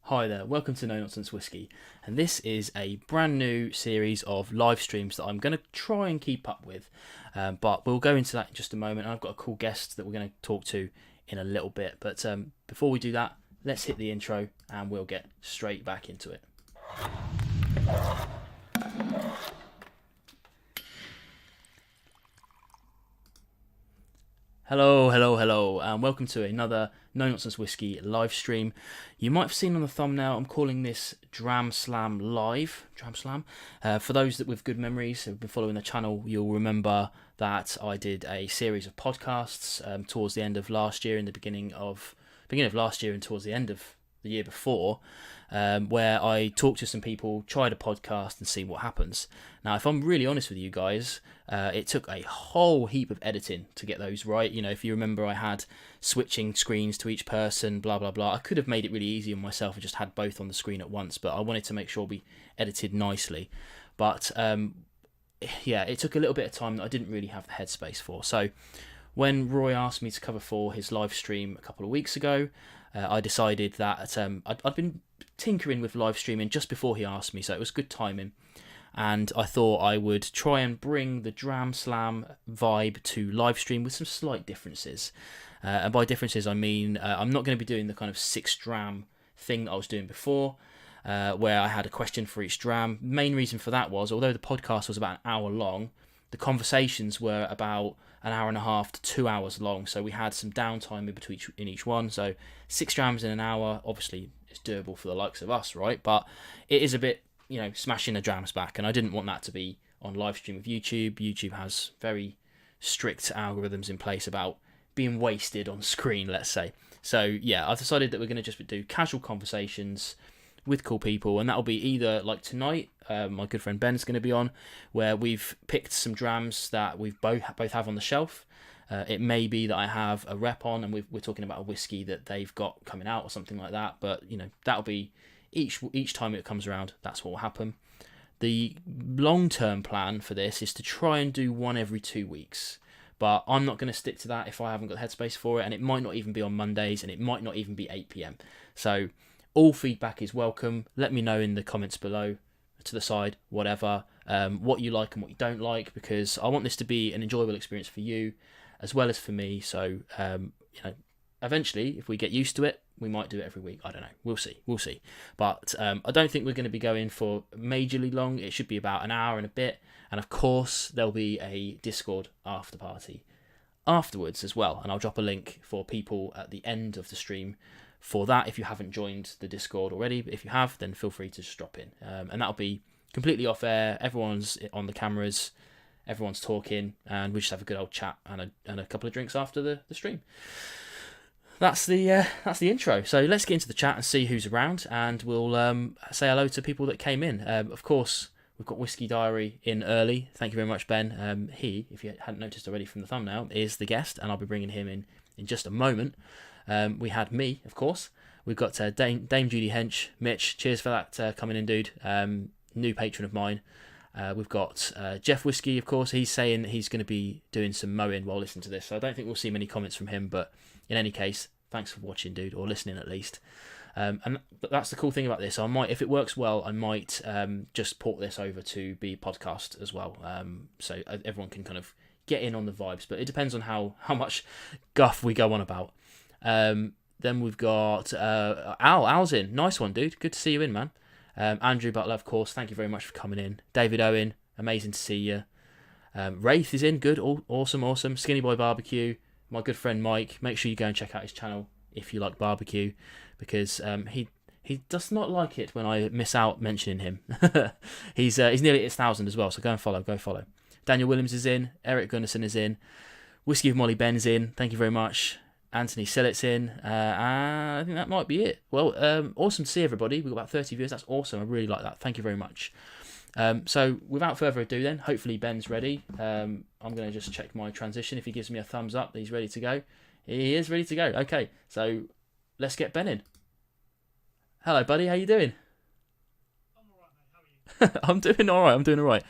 Hi there, welcome to No Nonsense Whiskey, and this is a brand new series of live streams that I'm going to try and keep up with, but we'll go into that in just a moment. I've got a cool guest that we're going to talk to in a little bit, but before we do that, let's hit the intro and we'll get straight back into it. Hello, and welcome to another No Nonsense Whiskey live stream. You might have seen on the thumbnail, I'm calling this Dram Slam Live. Dram Slam. For those that with good memories have been following the channel, you'll remember that I did a series of podcasts towards the end of last year, in the beginning of last year, and towards the end of the year before, where I talked to some people, tried a podcast, and see what happens. Now, if I'm really honest with you guys, it took a whole heap of editing to get those right. You know, if you remember, I had switching screens to each person, blah, blah, blah. I could have made it really easy on myself and just had both on the screen at once, but I wanted to make sure we edited nicely. But, yeah, it took a little bit of time that I didn't really have the headspace for. So when Roy asked me to cover for his live stream a couple of weeks ago, I decided that I'd been tinkering with live streaming just before he asked me, so it was good timing. And I thought I would try and bring the Dram Slam vibe to live stream with some slight differences. And by differences, I mean I'm not going to be doing the kind of 6 dram thing that I was doing before, where I had a question for each dram. Main reason for that was, although the podcast was about an hour long, the conversations were about an hour and a half to 2 hours long, so we had some downtime in each one. So 6 drams in an hour, obviously it's doable for the likes of us, right? But it is a bit, smashing the drams back, and I didn't want that to be on live stream of YouTube. YouTube has very strict algorithms in place about being wasted on screen, let's say. So yeah, I've decided that we're going to just do casual conversations with cool people, and that'll be either like tonight, my good friend Ben's going to be on, where we've picked some drams that we've both have on the shelf. It may be that I have a rep on, and we're talking about a whiskey that they've got coming out or something like that. But that'll be each time it comes around. That's what will happen. The long-term plan for this is to try and do one every 2 weeks. But I'm not going to stick to that if I haven't got headspace for it, and it might not even be on Mondays, and it might not even be 8 p.m. So all feedback is welcome. Let me know in the comments below, to the side, whatever, what you like and what you don't like, because I want this to be an enjoyable experience for you as well as for me. So, eventually, if we get used to it, we might do it every week. I don't know. We'll see. But I don't think we're going to be going for majorly long. It should be about an hour and a bit. And of course, there'll be a Discord after party afterwards as well. And I'll drop a link for people at the end of the stream for that if you haven't joined the Discord already. But if you have, then feel free to just drop in. And that'll be completely off air. Everyone's on the cameras, everyone's talking, and we just have a good old chat and a couple of drinks after the stream. That's the intro. So let's get into the chat and see who's around, and we'll say hello to people that came in. Of course, we've got Whisky Diary in early. Thank you very much, Ben. He, if you hadn't noticed already from the thumbnail, is the guest, and I'll be bringing him in just a moment. We had me, of course. We've got Dame Judy Hench, Mitch. Cheers for that coming in, dude. New patron of mine. We've got Jeff Whiskey, of course. He's saying he's going to be doing some mowing while listening to this, so I don't think we'll see many comments from him. But in any case, thanks for watching, dude, or listening at least. But that's the cool thing about this. I might, if it works well, I might just port this over to be podcast as well, so everyone can kind of get in on the vibes. But it depends on how much guff we go on about. Then we've got Al's in. Nice one, dude. Good to see you in, man. Andrew Butler, of course. Thank you very much for coming in. David Owen, amazing to see you. Wraith is in. Good. Awesome. Skinny Boy Barbecue. My good friend Mike. Make sure you go and check out his channel if you like barbecue, because he does not like it when I miss out mentioning him. He's nearly at his 1,000 as well, so go and follow. Daniel Williams is in. Eric Gunnarsson is in. Whiskey of Molly Ben's in. Thank you very much. Anthony Sillett's in. I think that might be it. Well, awesome to see everybody. We've got about 30 viewers. That's awesome. I really like that. Thank you very much. So without further ado then, hopefully Ben's ready. I'm going to just check my transition. If he gives me a thumbs up, he's ready to go. He is ready to go. Okay, so let's get Ben in. Hello, buddy. How you doing? I'm alright, mate. I'm doing all right. I'm doing all right.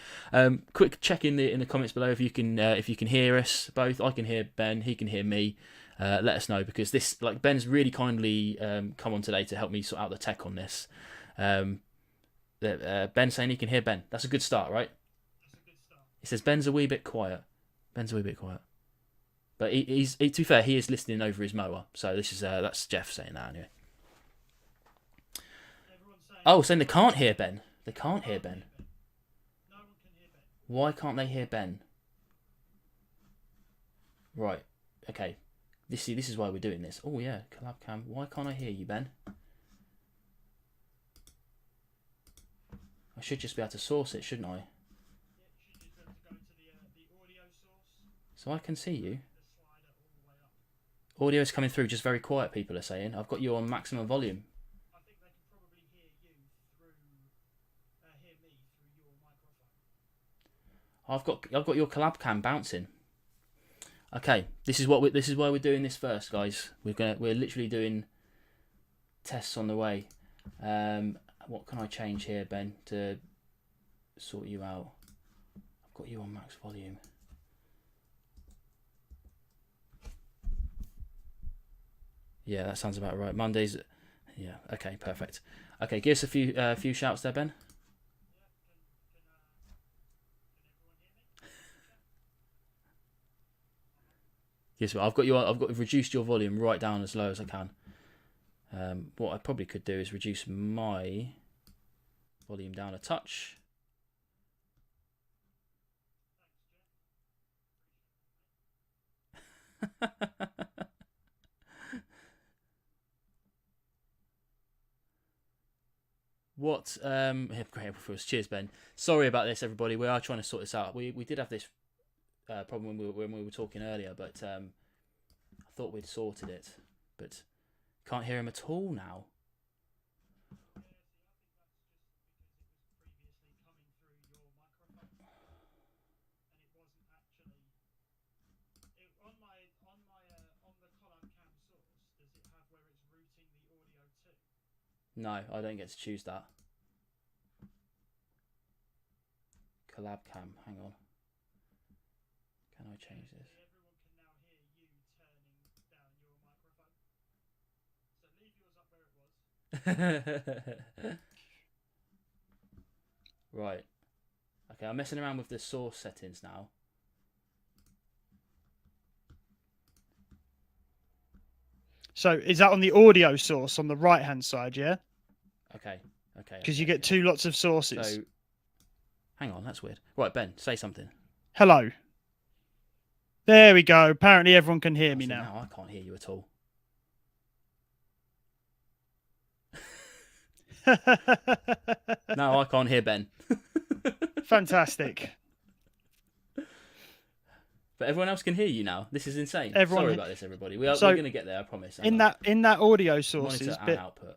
Quick check in the comments below if you can hear us both. I can hear Ben. He can hear me. Let us know, because this, like, Ben's really kindly come on today to help me sort out the tech on this. Ben saying he can hear Ben. That's a good start, right? That's a good start. He says Ben's a wee bit quiet. Ben's a wee bit quiet. But he's to be fair, he is listening over his mower. So this is that's Jeff saying that anyway. Saying they can't hear Ben. They can't hear Ben. No one can hear Ben. Why can't they hear Ben? Right. Okay. This is why we're doing this. Oh yeah, collab cam. Why can't I hear you, Ben? I should just be able to source it, shouldn't I? Yeah, you should just be able to go into the audio source. So I can see you. The slider all the way up. Audio is coming through just very quiet, people are saying. I've got you on maximum volume. I think they can probably hear you through, hear me through your microphone. I've got your collab cam bouncing. Okay, this is why we're doing this first, guys. We're literally doing tests on the way. What can I change here, Ben, to sort you out? I've got you on max volume. Yeah, that sounds about right. Mondays. Yeah. Okay. Perfect. Okay. Give us a few shouts there, Ben. Yes, I've reduced your volume right down as low as I can. What I probably could do is reduce my volume down a touch. What? Great. Cheers, Ben. Sorry about this, everybody. We are trying to sort this out. We did have this problem when we were talking earlier, but I thought we'd sorted it. But can't hear him at all now. No, I don't get to choose that. Collab cam, hang on. Can I change this? Everyone can now hear you turning down your microphone. So leave yours up where it was. Right. Okay, I'm messing around with the source settings now. So is that on the audio source on the right hand side, yeah? Okay. Because you get two lots of sources. So, hang on, that's weird. Right, Ben, say something. Hello. There we go. Apparently everyone can hear me now. Now I can't hear you at all. No, I can't hear Ben. Fantastic. But everyone else can hear you now. This is insane. Everyone... Sorry about this, everybody. We're going to get there, I promise. In that audio sources monitor and output.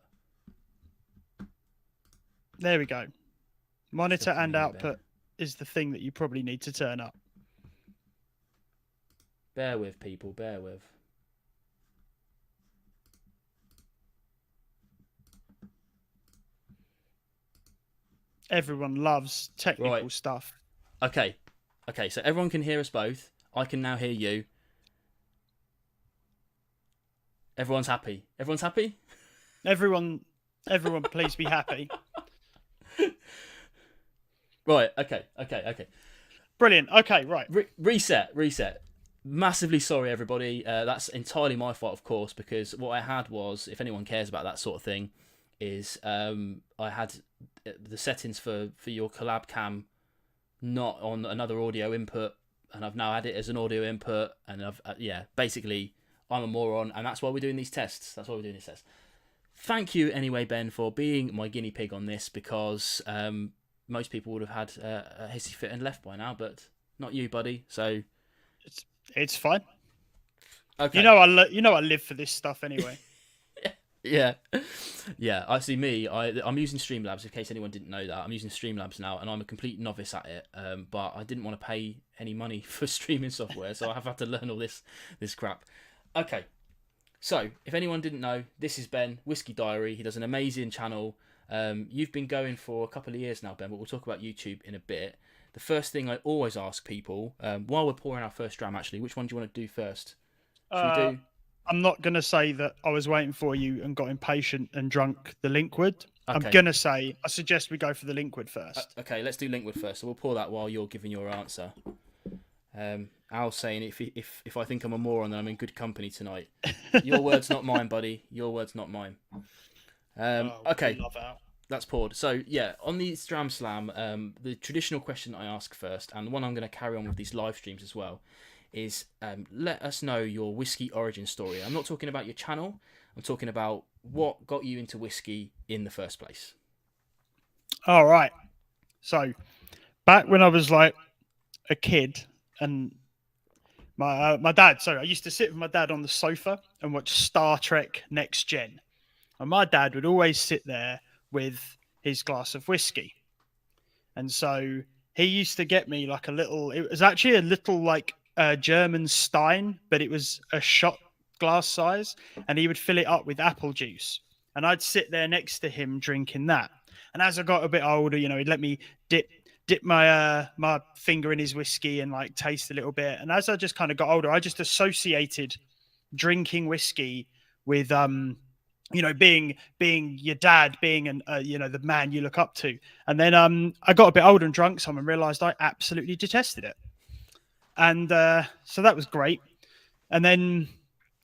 There we go. Monitor and output is the thing that you probably need to turn up. Bear with, people. Bear with. Everyone loves technical stuff. Okay, so everyone can hear us both. I can now hear you. Everyone's happy. Everyone's happy? Everyone, please be happy. Right, okay. Brilliant. Okay, right. Reset. Massively sorry, everybody. That's entirely my fault, of course, because what I had was, if anyone cares about that sort of thing, is I had the settings for your collab cam not on another audio input, and I've now had it as an audio input, and basically I'm a moron, and that's why we're doing these tests. Thank you anyway, Ben, for being my guinea pig on this, because most people would have had a hissy fit and left by now, but not you, buddy. So it's fine. Okay. You know I live for this stuff anyway. Yeah. I see. I'm using Streamlabs. In case anyone didn't know that, I'm using Streamlabs now, and I'm a complete novice at it. But I didn't want to pay any money for streaming software, so I have had to learn all this crap. Okay. So, if anyone didn't know, this is Ben, Whisky Diary. He does an amazing channel. You've been going for a couple of years now, Ben, but we'll talk about YouTube in a bit. The first thing I always ask people, while we're pouring our first dram, actually, which one do you want to do first? Should we Uh, do? I'm not going to say that I was waiting for you and got impatient and drunk the Linkwood. I'm Okay. going to say I suggest we go for the Linkwood first. Okay, let's do Linkwood first. So we'll pour that while you're giving your answer. Al's saying if I think I'm a moron, then I'm in good company tonight. Your words, not mine, buddy. Your words, not mine. Okay, Love Al. that's poured. So yeah, on the Dram Slam, the traditional question I ask first, and the one I'm going to carry on with these live streams as well, is let us know your whiskey origin story. I'm not talking about your channel. I'm talking about what got you into whiskey in the first place. All right. So back when I was like a kid, and my dad. So I used to sit with my dad on the sofa and watch Star Trek Next Gen, and my dad would always sit there with his glass of whiskey, and so he used to get me like a little. It was actually a little like German Stein, but it was a shot glass size, and he would fill it up with apple juice, and I'd sit there next to him drinking that. And as I got a bit older, he'd let me dip my my finger in his whiskey and like taste a little bit. And as I just kind of got older, I just associated drinking whiskey with being your dad, being the man you look up to. And then I got a bit older and drunk some and realized I absolutely detested it. And so that was great. And then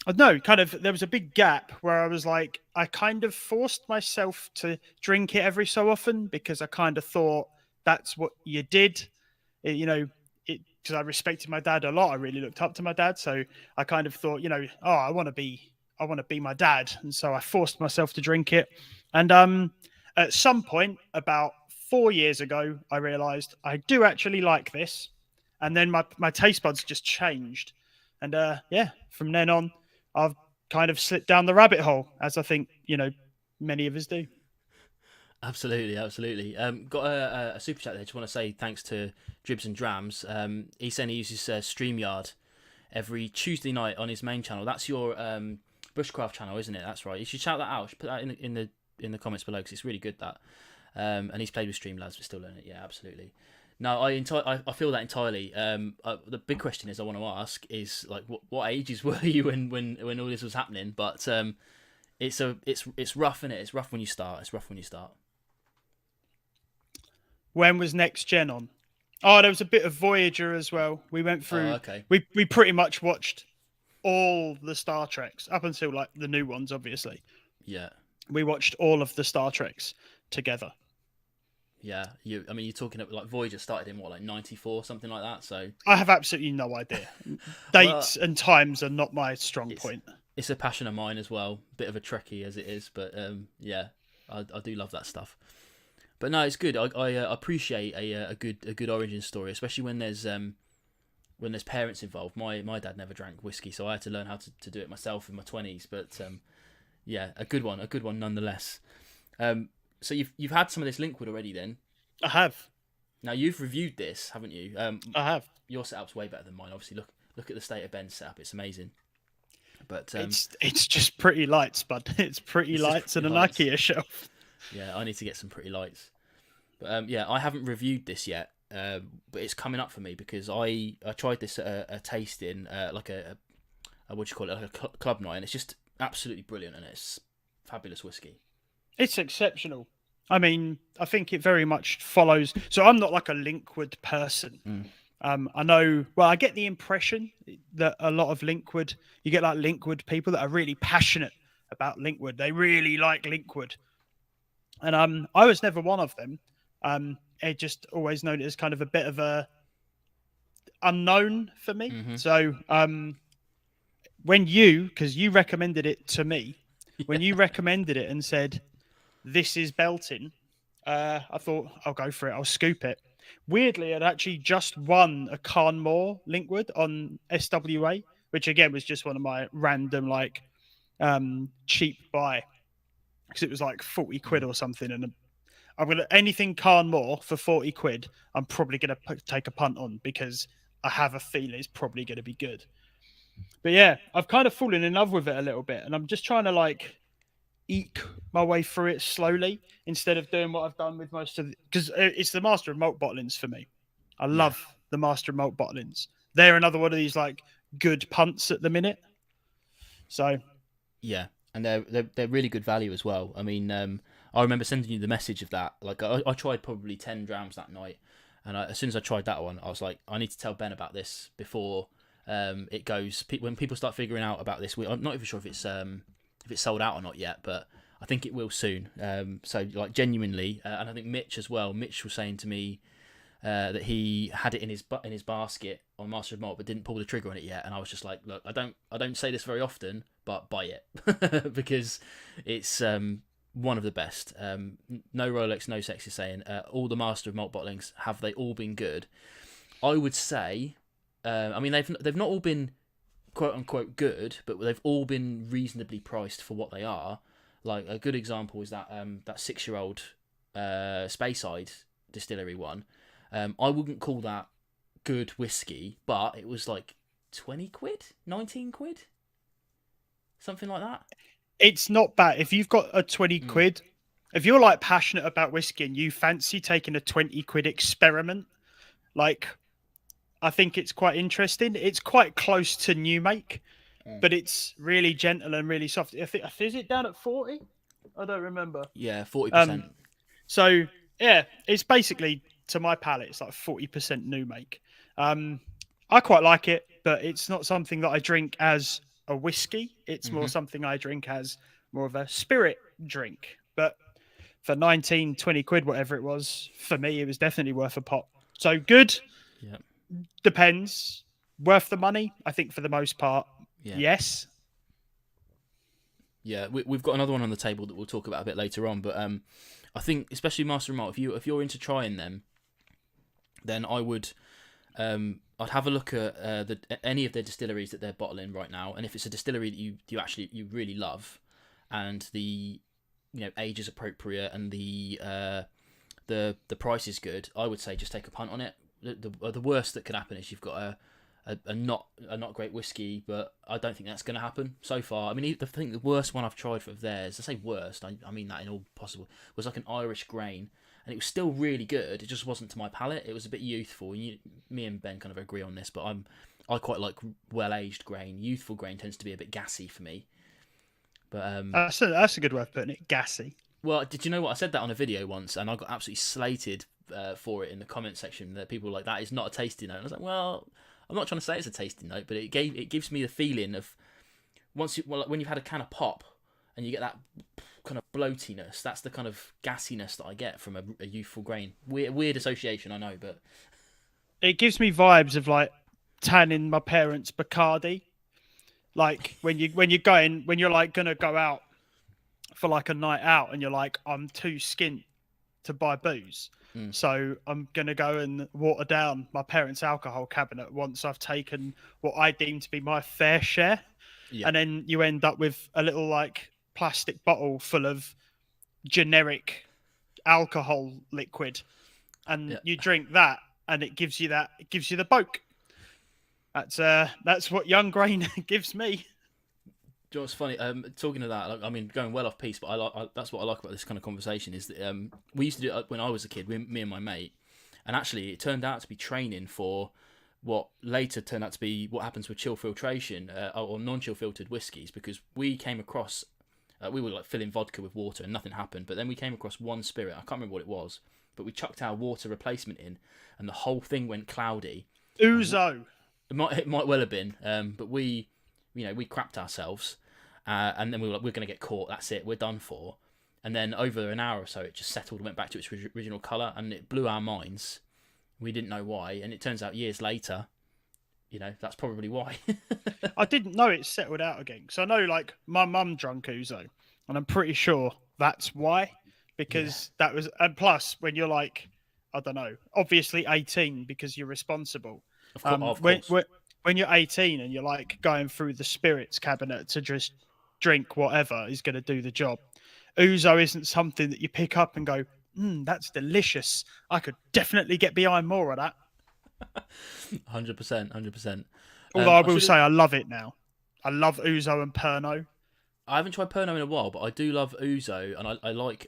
I don't know, kind of there was a big gap where I was like, I kind of forced myself to drink it every so often because I kind of thought that's what you did. Because I respected my dad a lot. I really looked up to my dad. So I kind of thought, I want to be my dad. And so I forced myself to drink it. And at some point, about 4 years ago, I realized I do actually like this. And then my taste buds just changed. And from then on, I've kind of slipped down the rabbit hole, as I think, many of us do. Absolutely, absolutely. Got a super chat there. Just want to say thanks to Dribs and Drams. He's saying he uses StreamYard every Tuesday night on his main channel. That's your Bushcraft channel, isn't it? That's right. You should shout that out. You should put that in the comments below because it's really good. That and he's played with Streamlabs, but still learning it. Yeah, absolutely. No, I feel that entirely. The big question I want to ask is like, what ages were you when all this was happening? But it's rough, isn't it? It's rough when you start. It's rough when you start. When was Next Gen on? Oh, there was a bit of Voyager as well. We went through. Oh, okay. We pretty much watched all the Star Treks up until like the new ones, obviously. Yeah. We watched all of the Star Treks together. Yeah, you're talking about like Voyager started in what, like 94, something like that. So I have absolutely no idea. Dates and times are not my strong point. It's a passion of mine as well. Bit of a Trekkie as it is, but yeah, I do love that stuff. But no, it's good. I appreciate a good origin story, especially when there's parents involved. My dad never drank whiskey, so I had to learn how to do it myself in my 20s. But yeah, a good one nonetheless. So you've had some of this Linkwood already, then? I have. Now you've reviewed this, haven't you? I have. Your setup's way better than mine. Obviously, look at the state of Ben's setup. It's amazing. But it's just pretty lights, bud. It's pretty lights and an IKEA shelf. Yeah, I need to get some pretty lights. But yeah, I haven't reviewed this yet. But it's coming up for me because I tried this at a tasting, like a what do you call it, like a club night, and it's just absolutely brilliant, and it's fabulous whiskey. It's exceptional. I mean, I think it very much follows. So I'm not like a Linkwood person. I know. Well, I get the impression that a lot of Linkwood, you get like Linkwood people that are really passionate about Linkwood. They really like Linkwood, and I was never one of them. I just always known it as kind of a bit of a unknown for me. Mm-hmm. So because you recommended it to me, when you recommended it and said, this is belting, I thought I'll go for it. I'll scoop it. Weirdly, I'd actually just won a Carnmore Linkwood on SWA, which again was just one of my random like cheap buy because it was like 40 quid or something. And I'm gonna anything Carnmore for 40 quid. I'm probably gonna take a punt on because I have a feeling it's probably gonna be good. But yeah, I've kind of fallen in love with it a little bit, and I'm just trying to like eke my way through it slowly instead of doing what I've done with most of because it's the master of malt bottlings for me. I Yeah, love the master of malt bottlings. They're another one of these like good punts at the minute. So yeah, and they're really good value as well. I mean, I remember sending you the message of that. Like, I tried probably 10 drams that night, and as soon as I tried that one, I was like, I need to tell Ben about this before it goes. When people start figuring out about this, I'm not even sure if it's sold out or not yet, but I think it will soon. So like genuinely, and I think Mitch as well. Mitch was saying to me that he had it in his basket on Master of Malt, but didn't pull the trigger on it yet. And I was just like, look, I don't say this very often, but buy it because it's one of the best. No Rolex, no sexy saying. All the Master of Malt bottlings, have they all been good? I would say. I mean, they've not all been quote unquote good, but they've all been reasonably priced for what they are. Like a good example is that 6-year-old Speyside distillery one. I wouldn't call that good whiskey, but it was like 20 quid, 19 quid, something like that. it's not bad if you've got a 20 quid. If you're like passionate about whiskey and you fancy taking a 20 quid experiment, like I think it's quite interesting. It's quite close to new make, but it's really gentle and really soft. Is it down at 40? I don't remember. Yeah, 40%. So yeah, it's basically to my palate, it's like 40% new make. I quite like it, but it's not something that I drink as a whiskey. It's more something I drink as more of a spirit drink. But for 19, 20 quid, whatever it was, for me, it was definitely worth a pop. So good. Yeah. Depends. Worth the money? I think for the most part, yes. Yeah, we've got another one on the table that we'll talk about a bit later on. But I think, especially Master of Malt, if you're into trying them, then I would I'd have a look at any of their distilleries that they're bottling right now, and if it's a distillery that you really love, and the age is appropriate and the price is good, I would say just take a punt on it. The worst that could happen is you've got a not great whiskey, but I don't think that's going to happen so far. I mean, I think the worst one I've tried of theirs, I say worst, I mean that in all possible, was like an Irish grain, and it was still really good. It just wasn't to my palate. It was a bit youthful. Me and Ben kind of agree on this, but I quite like well-aged grain. Youthful grain tends to be a bit gassy for me. But that's a good way of putting it, gassy. Well, did you know what? I said that on a video once, and I got absolutely slated for it in the comment section. That people were like, that is not a tasting note. And I was like, well, I'm not trying to say it's a tasting note, but it gives me the feeling of when you've had a can of pop and you get that kind of bloatiness. That's the kind of gassiness that I get from a youthful grain. Weird association, I know, but it gives me vibes of like tanning my parents' Bacardi. Like when you're like gonna go out for like a night out and you're like, I'm too skint to buy booze. So I'm going to go and water down my parents' alcohol cabinet once I've taken what I deem to be my fair share. Yeah. And then you end up with a little like plastic bottle full of generic alcohol liquid. And you drink that and it gives you the boke. That's what young grain gives me. Do you know what's funny? Talking of that, I mean, going well off piece, but that's what I like about this kind of conversation is that we used to do it when I was a kid, me and my mate, and actually it turned out to be training for what later turned out to be what happens with chill filtration or non-chill filtered whiskies, because we came across, we were like filling vodka with water and nothing happened, but then we came across one spirit, I can't remember what it was, but we chucked our water replacement in and the whole thing went cloudy. Ouzo. It might well have been, but we crapped ourselves. And then we were like, we're going to get caught, that's it, we're done for. And then over an hour or so, it just settled and went back to its original colour, and it blew our minds. We didn't know why, and it turns out years later, that's probably why. I didn't know it settled out again. So I know, like, my mum drunk ouzo, and I'm pretty sure that's why. Because that was... And plus, when you're like, I don't know, obviously 18 because you're responsible. Of course. When you're 18 and you're, like, going through the spirits cabinet to just drink whatever is going to do the job. Ouzo isn't something that you pick up and go, that's delicious. I could definitely get behind more of that. 100%. Although I will say I love it now. I love Ouzo and Pernod. I haven't tried Pernod in a while, but I do love Ouzo, and I like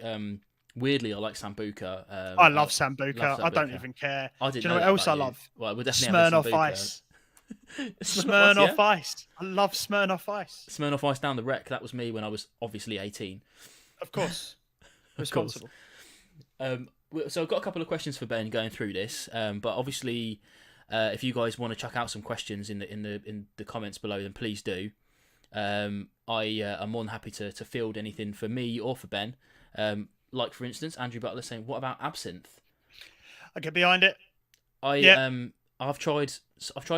weirdly I like Sambuca. I love Sambuca. I don't Sambuca. even care. I Do didn't you know know what that else about I you. love? Well, we'll definitely have a Smirnoff Sambuca. Ice. Smirnoff Smirnoff Ice. I love Smirnoff Ice. Smirnoff Ice down the wreck. That was me when I was obviously 18. Of course. Of course. Responsible. So I've got a couple of questions for Ben going through this, but obviously, if you guys want to chuck out some questions in the comments below, then please do. I am more than happy to field anything for me or for Ben. Like for instance, Andrew Butler saying, "What about absinthe?" I get behind it. I've tried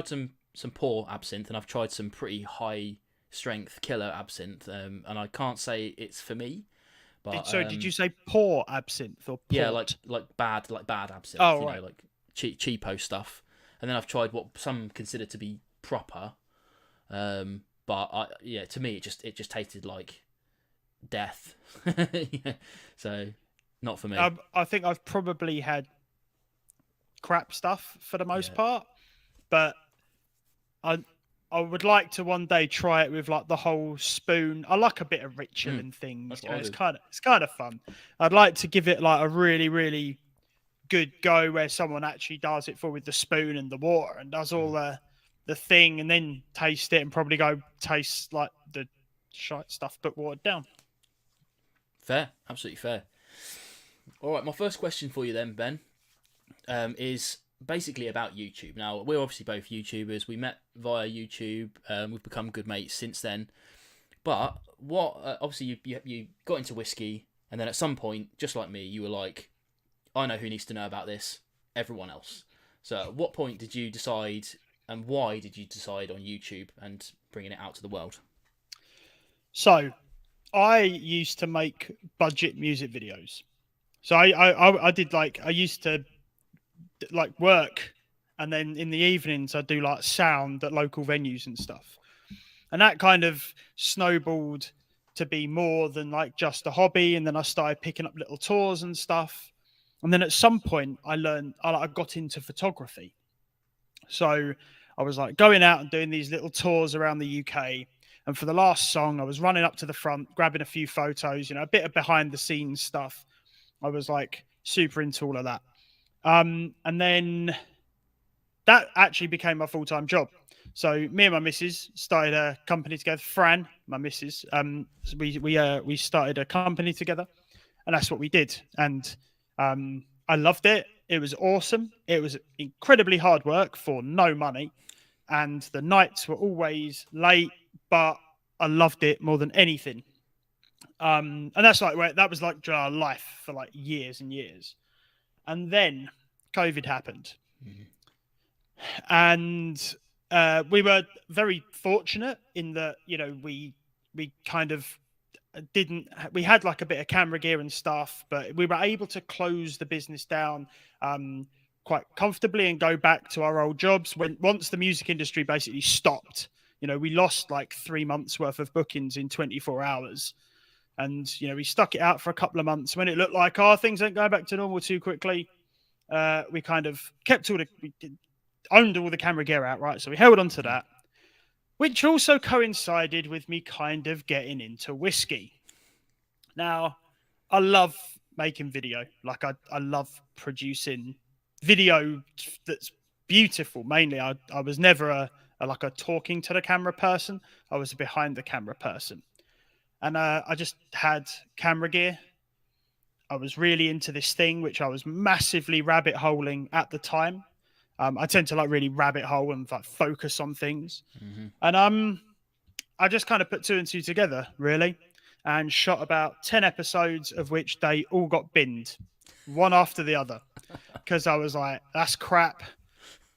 some poor absinthe, and I've tried some pretty high strength killer absinthe, and I can't say it's for me. But So did you say poor absinthe or port? Yeah, like bad absinthe. Oh, right. Like cheapo stuff. And then I've tried what some consider to be proper, but to me it just tasted like death. So not for me. I think I've probably had crap stuff for the most part, but I would like to one day try it with like the whole spoon. I like a bit of ritual and things. It's kind of fun. I'd like to give it like a really, really good go where someone actually does it with the spoon and the water and does all the thing, and then taste it and probably go taste like the shite stuff but watered down. Fair, absolutely fair. All right, my first question for you then, Ben, is basically about YouTube. Now, we're obviously both YouTubers. We met via YouTube. We've become good mates since then. But what? Obviously, you got into whiskey, and then at some point, just like me, you were like, I know who needs to know about this. Everyone else. So, at what point did you decide, and why did you decide on YouTube and bringing it out to the world? So, I used to make budget music videos. So I did I used to work, and then in the evenings I'd do like sound at local venues and stuff, and that kind of snowballed to be more than like just a hobby. And then I started picking up little tours and stuff, and then at some point I got into photography. So I was like going out and doing these little tours around the UK, and for the last song I was running up to the front grabbing a few photos, a bit of behind the scenes stuff. I was like super into all of that. And then that actually became my full-time job. So me and my missus started a company together. Fran, my missus, we started a company together, and that's what we did. And I loved it. It was awesome. It was incredibly hard work for no money, and the nights were always late, but I loved it more than anything. And that's that was like our life for like years and years. And then COVID happened. Mm-hmm. And we were very fortunate in that, we kind of we had like a bit of camera gear and stuff, but we were able to close the business down quite comfortably and go back to our old jobs once the music industry basically stopped. We lost like 3 months worth of bookings in 24 hours. And, we stuck it out for a couple of months. When it looked like, things ain't going back to normal too quickly, we kind of owned all the camera gear outright. So we held on to that, which also coincided with me kind of getting into whiskey. Now, I love making video. Like, I love producing video that's beautiful. Mainly, I was never a talking to the camera person. I was a behind the camera person. And I just had camera gear. I was really into this thing, which I was massively rabbit holing at the time. I tend to really rabbit hole and focus on things. Mm-hmm. And I just kind of put 2 and 2 together, really, and shot about 10 episodes, of which they all got binned, one after the other, because I was like, that's crap,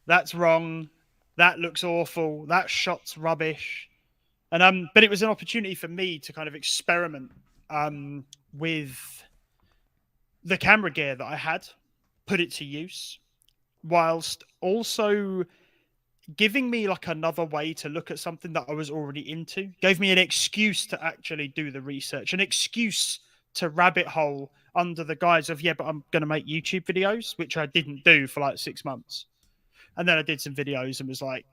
that's wrong, that looks awful, that shot's rubbish. And but it was an opportunity for me to kind of experiment with the camera gear that I had, put it to use, whilst also giving me another way to look at something that I was already into. Gave me an excuse to actually do the research, an excuse to rabbit hole under the guise of, but I'm going to make YouTube videos, which I didn't do for 6 months. And then I did some videos and was like,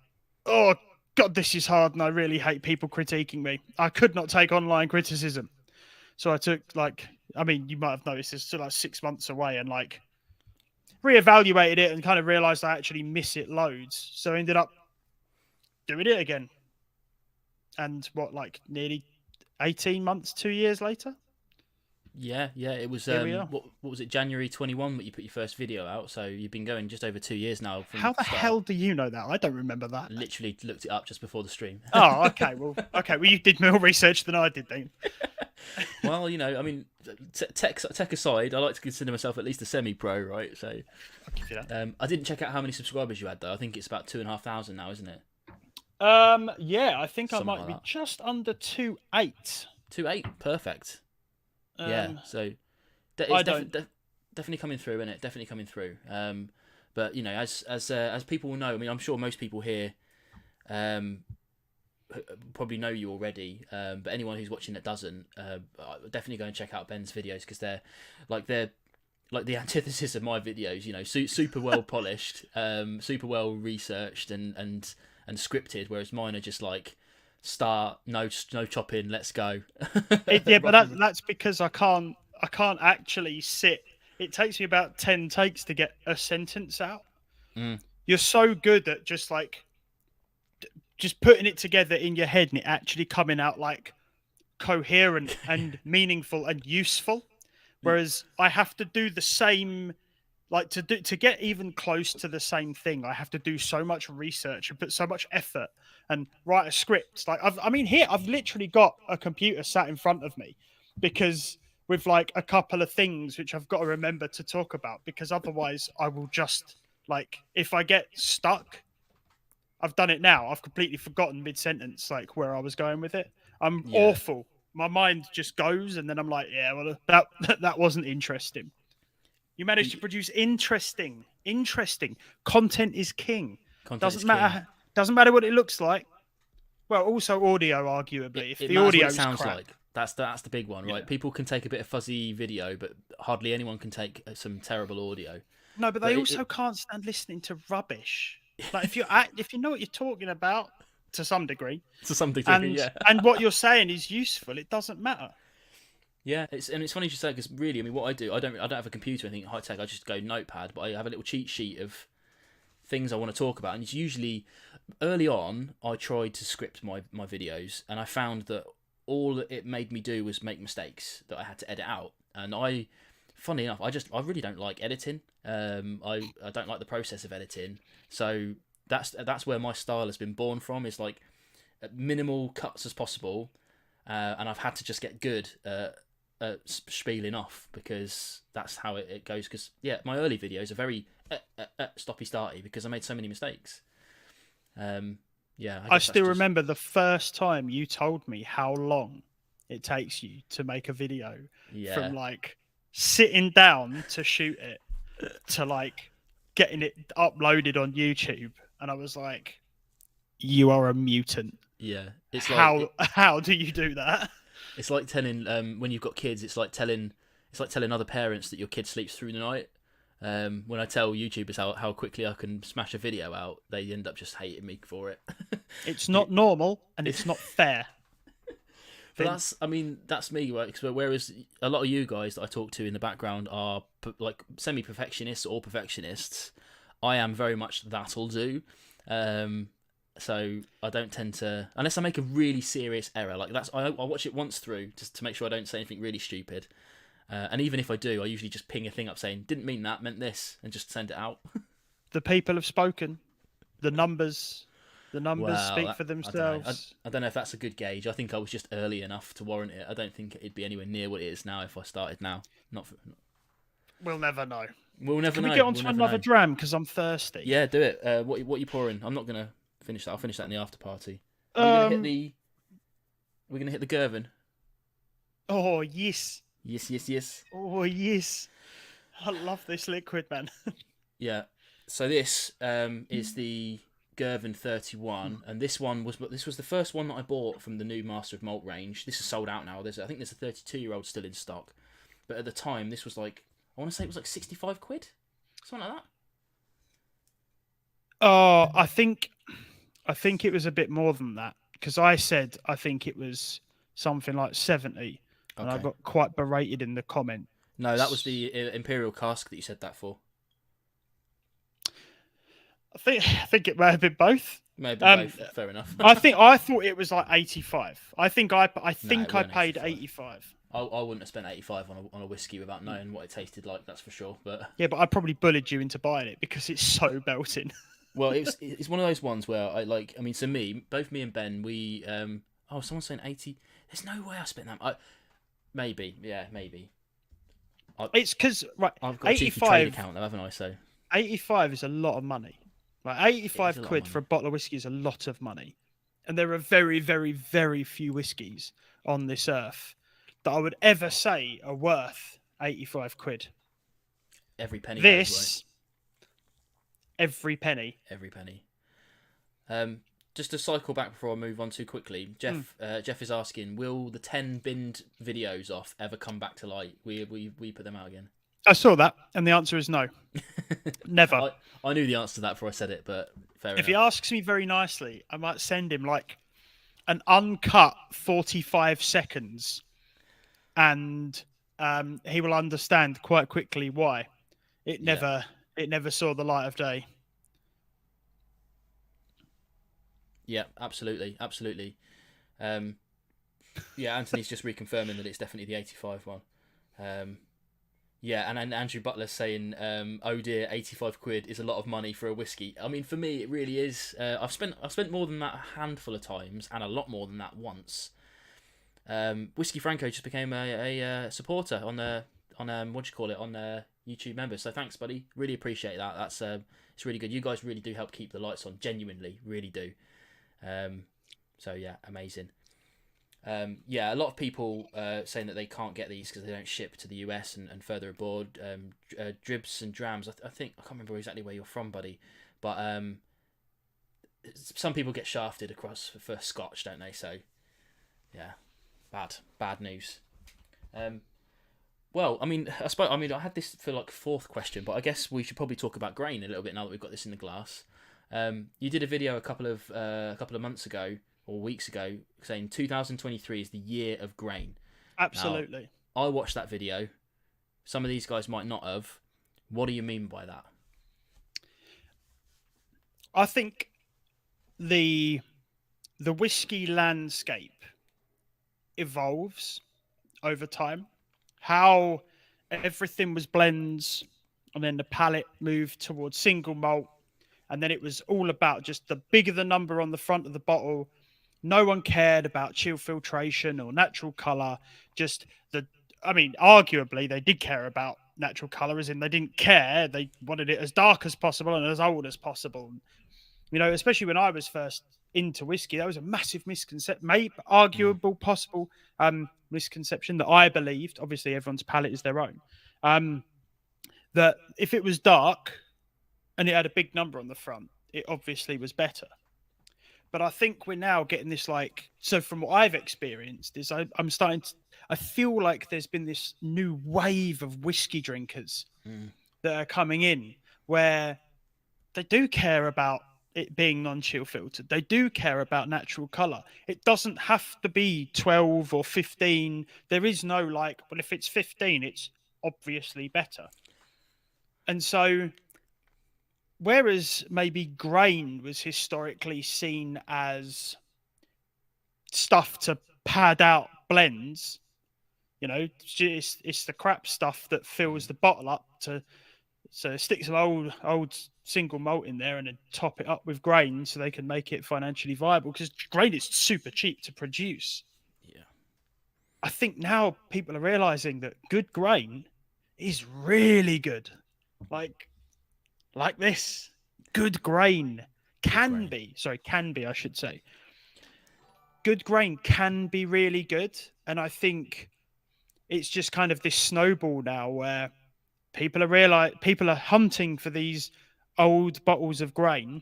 God, this is hard, and I really hate people critiquing me. I could not take online criticism, so I took like, I mean, you might have noticed it's still like 6 months away, and like reevaluated it and kind of realized I actually miss it loads. So I ended up doing it again, and what, like nearly 18 months, 2 years later. Yeah, it was Here we are. what was it, January 21 that you put your first video out, so you've been going just over 2 years now from How the the start. hell do you know that? I don't remember that. Literally looked it up just before the stream. Oh, okay. Well, you did more research than I did then. Well, you know, I mean, tech aside, I like to consider myself at least a semi-pro, right? So I'll give you that. I didn't check out how many subscribers you had though. I think it's about 2,500 now, isn't it? Yeah, I think Something I might like be that. just under 2.8. 2.8, perfect. Yeah, so I it's don't. definitely coming through, isn't it? Definitely coming through. But you know, as people will know, I mean, I'm sure most people here probably know you already. But anyone who's watching that doesn't, definitely go and check out Ben's videos, because they're like the antithesis of my videos. You know, super well polished, super well researched and scripted, whereas mine are just like start, no chopping, let's go. Yeah, but that's because I can't actually sit. It takes me about 10 takes to get a sentence out. Mm. You're so good at just putting it together in your head and it actually coming out like coherent and meaningful and useful. Whereas I have to do the same, like to get even close to the same thing, I have to do so much research and put so much effort and write a script. Like I've literally got a computer sat in front of me, because with like a couple of things which I've got to remember to talk about, because otherwise I will just, like, if I get stuck, I've done it now. I've completely forgotten mid-sentence like where I was going with it. I'm awful. My mind just goes, and then I'm like, yeah, well, that wasn't interesting. You managed to produce interesting content is king. Doesn't matter what it looks like. Well, also audio, arguably. If the audio sounds crap, like, that's the big one, right? Yeah. People can take a bit of fuzzy video, but hardly anyone can take some terrible audio. No, but they also can't stand listening to rubbish. Like if you know what you're talking about to some degree, and what you're saying is useful, it doesn't matter. Yeah, it's funny you say, because really, I mean, what I do, I don't have a computer or anything high tech. I just go notepad, but I have a little cheat sheet of things I want to talk about, and it's usually early on. I tried to script my videos, and I found that all it made me do was make mistakes that I had to edit out. And funny enough, I really don't like editing. I don't like the process of editing. So that's where my style has been born from. Is like minimal cuts as possible, and I've had to just get good at spieling off, because that's how it goes. Because yeah, my early videos are very stoppy starty, because I made so many mistakes. I still remember the first time you told me how long it takes you to make a video, from like sitting down to shoot it to like getting it uploaded on YouTube, and I was like, you are a mutant. Yeah, it's how do you do that? It's like telling when you've got kids, it's like telling other parents that your kid sleeps through the night. When I tell YouTubers how quickly I can smash a video out, they end up just hating me for it. It's not normal, and it's not fair. But that's me, right? Whereas a lot of you guys that I talk to in the background are like semi-perfectionists or perfectionists, I am very much that'll do. So I don't tend to, unless I make a really serious error. Like I watch it once through just to make sure I don't say anything really stupid. And even if I do, I usually just ping a thing up saying, didn't mean that, meant this, and just send it out. The people have spoken. The numbers speak for themselves. I don't know if that's a good gauge. I think I was just early enough to warrant it. I don't think it'd be anywhere near what it is now if I started now. We'll never know. We'll never know. Can we get on to another dram, because I'm thirsty? Yeah, do it. What are you pouring? I'm not going to finish that. I'll finish that in the after party. We're going to hit the Gervin. Oh, yes. Yes. Oh, yes. I love this liquid, man. Yeah. So this is the Gervin 31, and this was the first one that I bought from the new Master of Malt range. This is sold out now. I think there's a 32-year-old still in stock, but at the time this was like, I want to say it was like 65 quid, something like that. Oh, I think I think it was a bit more than that because I said I think it was something like 70, and I Okay. got quite berated in the comments. No, that was the Imperial cask that you said that for. I think it may have been both. May have been Um, both. Fair enough. I thought it was like 85. I No, it think I weren't paid 85. 85. I wouldn't have spent 85 on a whiskey without knowing what it tasted like. That's for sure. But Yeah, but I probably bullied you into buying it because it's so belting. well, it's one of those ones where I like. I mean, so both me and Ben, we oh, someone's saying 80. There's no way I spent that. Maybe, yeah, maybe. It's because right, I've got a cheeky trade 85. account, though, haven't I? So 85 is a lot of money. Like it is 85 a lot of quid for a money. bottle of whiskey is a lot of money. And there are very, very, very few whiskies on this earth that I would ever say are worth 85 quid. Every penny goes, This, every penny. right? Every penny. Just to cycle back before I move on too quickly, Jeff is asking, will the 10 binned videos off ever come back to light? We put them out again. I saw that, and the answer is no. Never. I knew the answer to that before I said it, but fair If enough. he asks me very nicely, I might send him like an uncut 45 seconds, and he will understand quite quickly why it never saw the light of day. Yeah, absolutely. Yeah, Anthony's just reconfirming that it's definitely the 85 one. Yeah, and Andrew Butler's saying, "Oh dear, 85 quid is a lot of money for a whiskey." I mean, for me, it really is. I've spent more than that a handful of times, and a lot more than that once. Whiskey Franco just became a supporter on what do you call it, on YouTube members. So thanks, buddy. Really appreciate that. That's it's really good. You guys really do help keep the lights on. Genuinely, really do. So yeah, amazing. Yeah, a lot of people saying that they can't get these because they don't ship to the US and further abroad. Dribs and drams. I think I can't remember exactly where you're from, buddy, but some people get shafted across for Scotch, don't they? So yeah, bad news. Well, I mean, I had this for like fourth question, but I guess we should probably talk about grain a little bit now that we've got this in the glass. You did a video a couple of months ago or weeks ago saying 2023 is the year of grain. Absolutely. Now, I watched that video. Some of these guys might not have. What do you mean by that? I think the whiskey landscape evolves over time. How everything was blends, and then the palate moved towards single malt, and then it was all about just the bigger the number on the front of the bottle. No one cared about chill filtration or natural color. Arguably they did care about natural color, as in they didn't care. They wanted it as dark as possible and as old as possible. You know, especially when I was first into whiskey, that was a massive misconception, arguable, possible misconception that I believed. Obviously, everyone's palate is their own. That if it was dark and it had a big number on the front, it obviously was better. But I think we're now getting this so from what I've experienced is I feel like there's been this new wave of whiskey drinkers that are coming in where they do care about it being non-chill filtered. They do care about natural color. It doesn't have to be 12 or 15. There is no well, if it's 15, it's obviously better. And so, whereas maybe grain was historically seen as stuff to pad out blends, you know, it's the crap stuff that fills the bottle up so stick some old single malt in there and then top it up with grain so they can make it financially viable, because grain is super cheap to produce. Yeah. I think now people are realizing that good grain is really good. Like this. Good grain can be, I should say. Good grain can be really good. And I think it's just kind of this snowball now where people are hunting for these old bottles of grain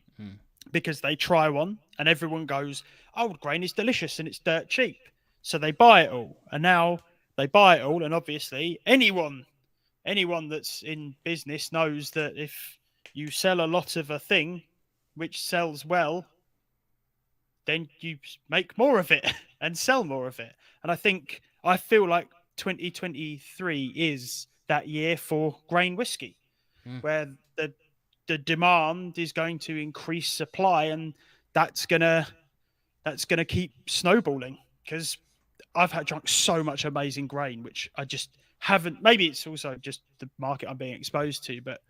because they try one and everyone goes, old grain is delicious and it's dirt cheap. So they buy it all. And now they buy it all. And obviously anyone that's in business knows that if you sell a lot of a thing which sells well, then you make more of it and sell more of it. And I feel like 2023 is that year for grain whiskey, Mm. where the demand is going to increase supply, and that's gonna keep snowballing, because I've had drunk so much amazing grain, which I just haven't. Maybe it's also just the market I'm being exposed to, but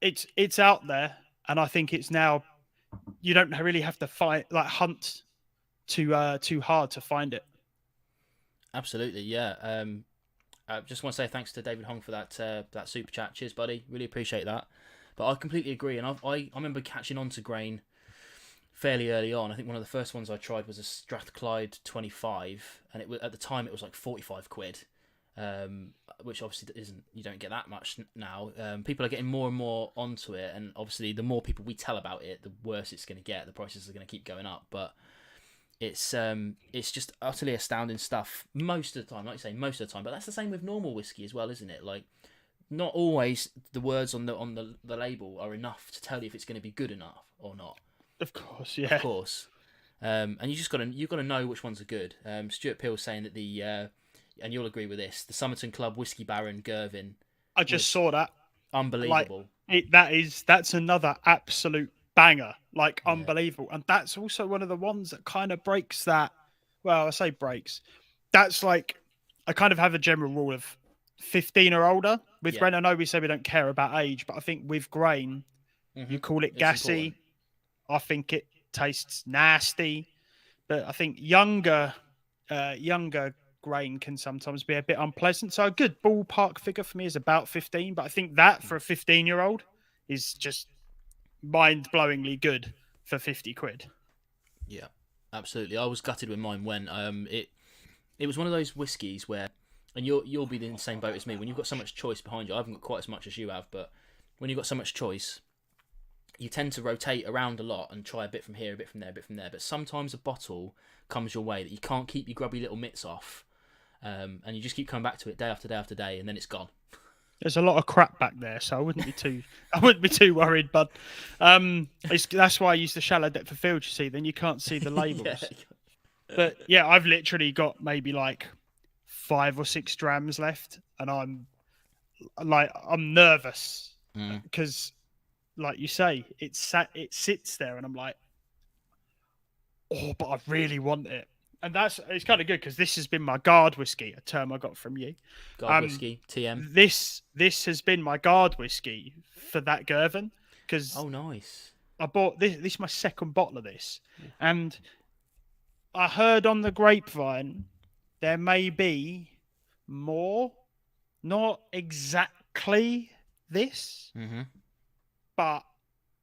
it's out there, and I think it's now, you don't really have to hunt too hard to find it. Absolutely, yeah. I just want to say thanks to David Hong for that super chat. Cheers, buddy. Really appreciate that. But I completely agree, and I remember catching on to grain fairly early on. I think one of the first ones I tried was a Strathclyde 25, and it was, at the time, it was like 45 quid, which obviously isn't. You don't get that much now. People are getting more and more onto it, and obviously the more people we tell about it, the worse it's going to get. The prices are going to keep going up, but it's just utterly astounding stuff most of the time. Like you say, most of the time, but that's the same with normal whiskey as well, isn't it? Like, not always the words on the label are enough to tell you if it's going to be good enough or not. Of course, yeah. Of course. And you've got to know which ones are good. Stuart Peel's saying that and you'll agree with this, the Somerton Club Whiskey Baron Girvan. I just saw that. Unbelievable. That's another absolute banger. Like, Yeah. unbelievable. And that's also one of the ones that kind of breaks that. Well, I say breaks. That's like, I kind of have a general rule of 15 or older with grain. I know we say we don't care about age, but I think with grain, you call it gassy. Important. I think it tastes nasty, but I think younger grain can sometimes be a bit unpleasant. So a good ballpark figure for me is about 15, but I think that for a 15-year-old is just mind-blowingly good for 50 quid. Yeah, absolutely. I was gutted when mine went. It was one of those whiskies where, and you'll be in the same boat as me, when you've got so much choice behind you. I haven't got quite as much as you have, but when you've got so much choice, you tend to rotate around a lot and try a bit from here, a bit from there, a bit from there. But sometimes a bottle comes your way that you can't keep your grubby little mitts off, and you just keep coming back to it day after day after day, and then it's gone. There's a lot of crap back there, so I wouldn't be too worried. But that's why I use the shallow depth of field. You see, then you can't see the labels. Yeah. But yeah, I've literally got maybe like 5 or 6 drams left, and I'm nervous because, like you say, it sits there, and I'm like, oh, but I really want it. And it's kind of good, because this has been my guard whiskey, a term I got from you. Guard whiskey, TM. This has been my guard whiskey for that Girvan, because oh, nice. I bought this. This is my second bottle of this, and I heard on the grapevine there may be more, not exactly this, but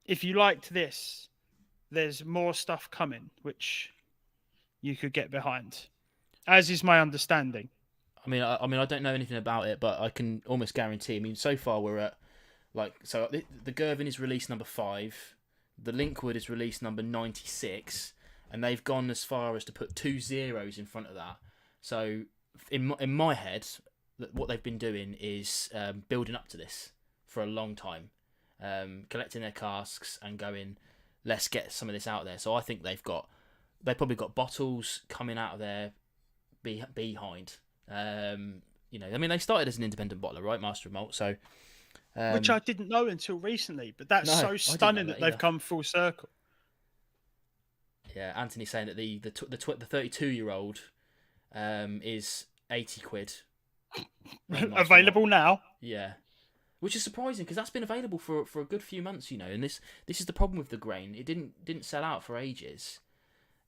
if you liked this, there's more stuff coming, which you could get behind, as is my understanding. I mean, I don't know anything about it, but I can almost guarantee. I mean, so far we're at the Girvan is release number 5, the Linkwood is release number 96, and they've gone as far as to put 2 zeros in front of that. So in my head, what they've been doing is building up to this for a long time, collecting their casks and going, let's get some of this out there. So I think they've probably got bottles coming out of their behind. I mean, they started as an independent bottler, right, Master of Malt. So, which I didn't know until recently, but that's so stunning that they've come full circle. Yeah, Anthony saying that the 32-year-old is 80 quid. Available now. Yeah. Which is surprising, because that's been available for a good few months, and this is the problem with the grain. It didn't sell out for ages,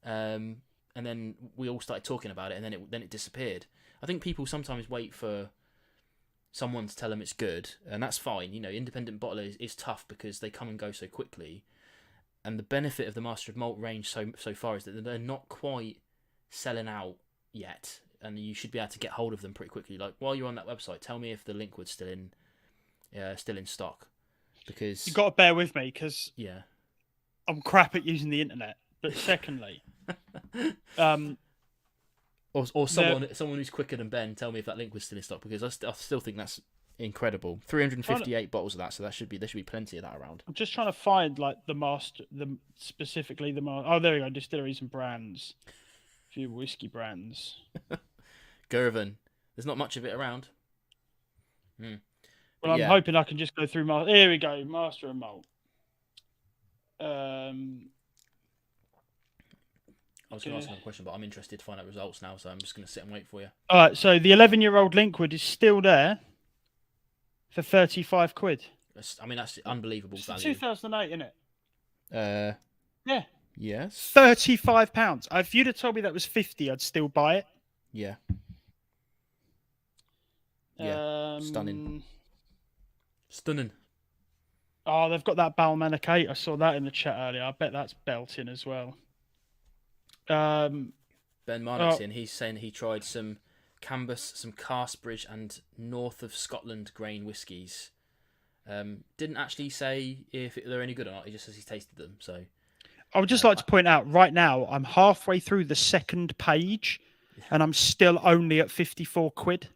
and then we all started talking about it, and then it disappeared. I think people sometimes wait for someone to tell them it's good, and that's fine. Independent bottler is tough because they come and go so quickly, and the benefit of the Master of Malt range so far is that they're not quite selling out yet, and you should be able to get hold of them pretty quickly. Like, while you're on that website, tell me if the Linkwood's still in stock, because you got to bear with me, because yeah, I'm crap at using the internet. But secondly, or someone who's quicker than Ben, tell me if that Linkwood's still in stock, because I still think that's Incredible. 358 bottles of that, so there should be plenty of that around. I'm just trying to find like specifically the master. Oh, there we go. Distilleries and brands. A few whiskey brands. Girvan. There's not much of it around. Well, I'm hoping I can just go through my. Here we go. Master and Malt. I was going to ask another question, but I'm interested to find out results now, so I'm just going to sit and wait for you. All right, so the 11-year-old Linkwood is still there for 35 quid. I mean, that's unbelievable It's value. 2008, isn't it? Yeah. Yes. £35. If you'd have told me that was 50, I'd still buy it. Yeah. Yeah. Stunning. Oh, they've got that Balmanicate. I saw that in the chat earlier. I bet that's belting as well. Ben Marnock's in. He's saying he tried some Cambus, some Castbridge, and north of Scotland grain whiskies. Didn't actually say if they're any good or not. He just says he's tasted them. So I would just like to point out right now, I'm halfway through the second page, and I'm still only at 54 quid.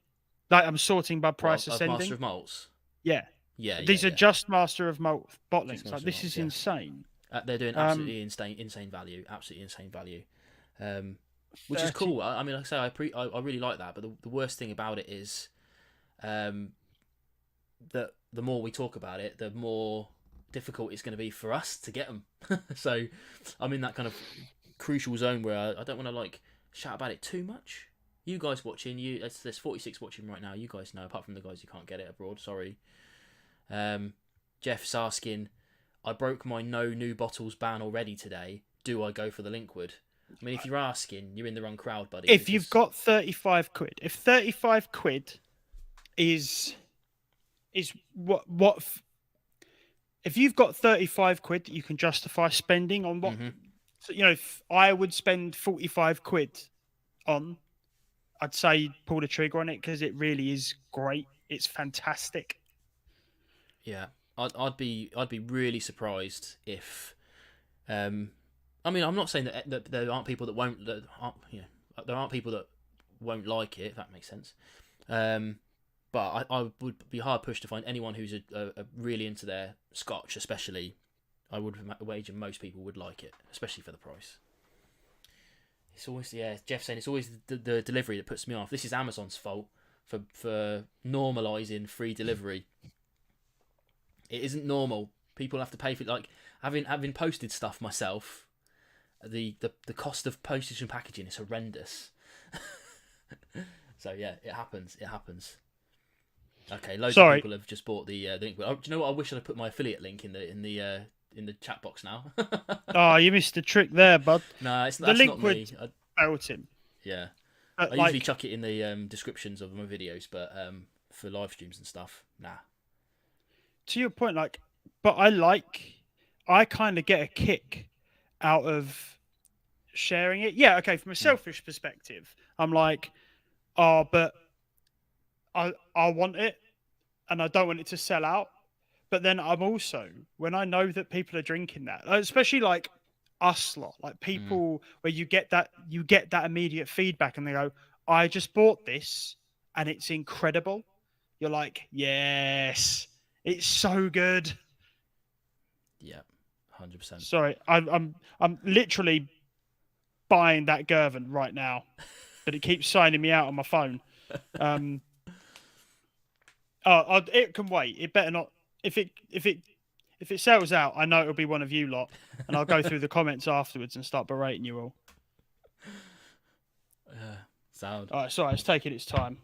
Like I'm sorting by price ascending. Master of Malts. Yeah. Yeah. These are just Master of Malt bottlings. Like, this is yeah. insane. They're doing absolutely insane value. Absolutely insane value. Which is cool. I mean, like I say, I really like that. But the worst thing about it is, that the more we talk about it, the more difficult it's going to be for us to get them. So I'm in that kind of crucial zone where I don't want to like shout about it too much. You guys watching, there's 46 watching right now. You guys know, apart from the guys who can't get it abroad. Sorry. Jeff's asking, I broke my no new bottles ban already today. Do I go for the Linkwood? I mean, if you're asking, you're in the wrong crowd, buddy. If you've got 35 quid, if 35 quid is what if you've got 35 quid that you can justify spending on what, so, you know, if I would spend 45 quid on, I'd say pull the trigger on it because it really is great. It's fantastic. Yeah, I'd be really surprised if, I mean, I'm not saying that there aren't people that won't, there aren't people that won't like it, if that makes sense. But I would be hard pushed to find anyone who's a really into their Scotch, especially. I would wager most people would like it, especially for the price. It's always, Jeff saying it's always the delivery that puts me off. This is Amazon's fault for normalising free delivery. It isn't normal. People have to pay for it. Like having posted stuff myself, the cost of postage and packaging is horrendous. So yeah, it happens. Okay, loads of people have just bought the link. Do you know what? I wish I'd put my affiliate link in the chat box now. Oh, you missed the trick there, bud. No, that's the link not me. Belting. Yeah, I usually chuck it in the descriptions of my videos, but for live streams and stuff, nah. To your point, but I kind of get a kick out of sharing it. Yeah, okay, from a selfish perspective, I'm like, oh, but I want it and I don't want it to sell out. But then I'm also, when I know that people are drinking that, especially like us lot, like people where you get that immediate feedback and they go, I just bought this and it's incredible. You're like, yes, it's so good. Yeah, 100%. Sorry, I'm literally buying that Girvan right now, but it keeps signing me out on my phone. It can wait. It better not. If it sells out, I know it'll be one of you lot, and I'll go through the comments afterwards and start berating you all. Sound. All right, sorry, it's taking its time.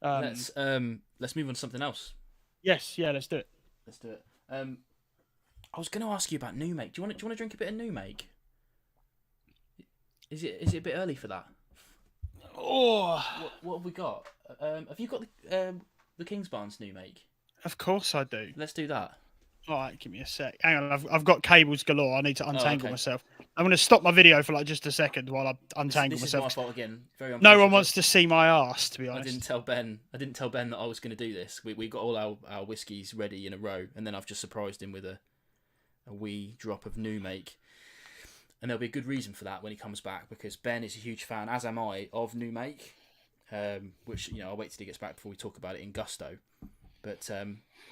Let's move on to something else. Yes, yeah, let's do it. I was going to ask you about new make. Do you want to drink a bit of new make? Is it a bit early for that? Oh, what have we got? Have you got the Kingsbarns new make? Of course I do. Let's do that. All right, give me a sec. Hang on, I've got cables galore. I need to untangle myself. I'm going to stop my video for just a second while I untangle myself. This is my fault again. Very no one wants to see my arse, to be honest. I didn't tell Ben that I was going to do this. We got all our whiskies ready in a row, and then I've just surprised him with a wee drop of new make. And there'll be a good reason for that when he comes back, because Ben is a huge fan, as am I, of new make. Which I'll wait till he gets back before we talk about it in gusto. But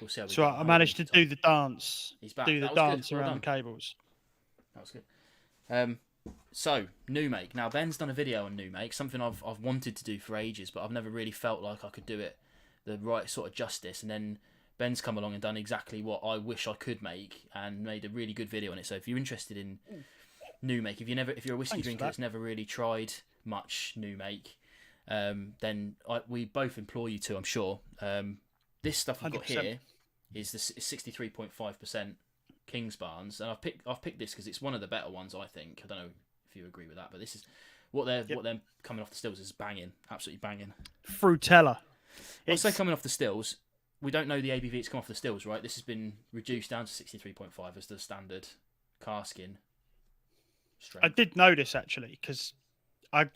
we'll see how we So go. I managed to do the dance. He's back. Do the That was good. dance Well around done. the cables. That was good. So new make. Now Ben's done a video on new make, something I've wanted to do for ages, but I've never really felt like I could do it the right sort of justice. And then Ben's come along and done exactly what I wish I could make, and made a really good video on it. So if you're interested in new make, if you're a whiskey drinker that's never really tried much new make, then we both implore you to. I'm sure. This stuff we've got 100%. here is the 63.5% Kingsbarns, and I've picked this because it's one of the better ones, I think. I don't know if you agree with that, but this is what they're coming off the stills is banging, absolutely banging. Fruitella. Once they're coming off the stills, we don't know the ABV it's come off the stills, right? This has been reduced down to 63.5 as the standard casking strength. I did notice actually because I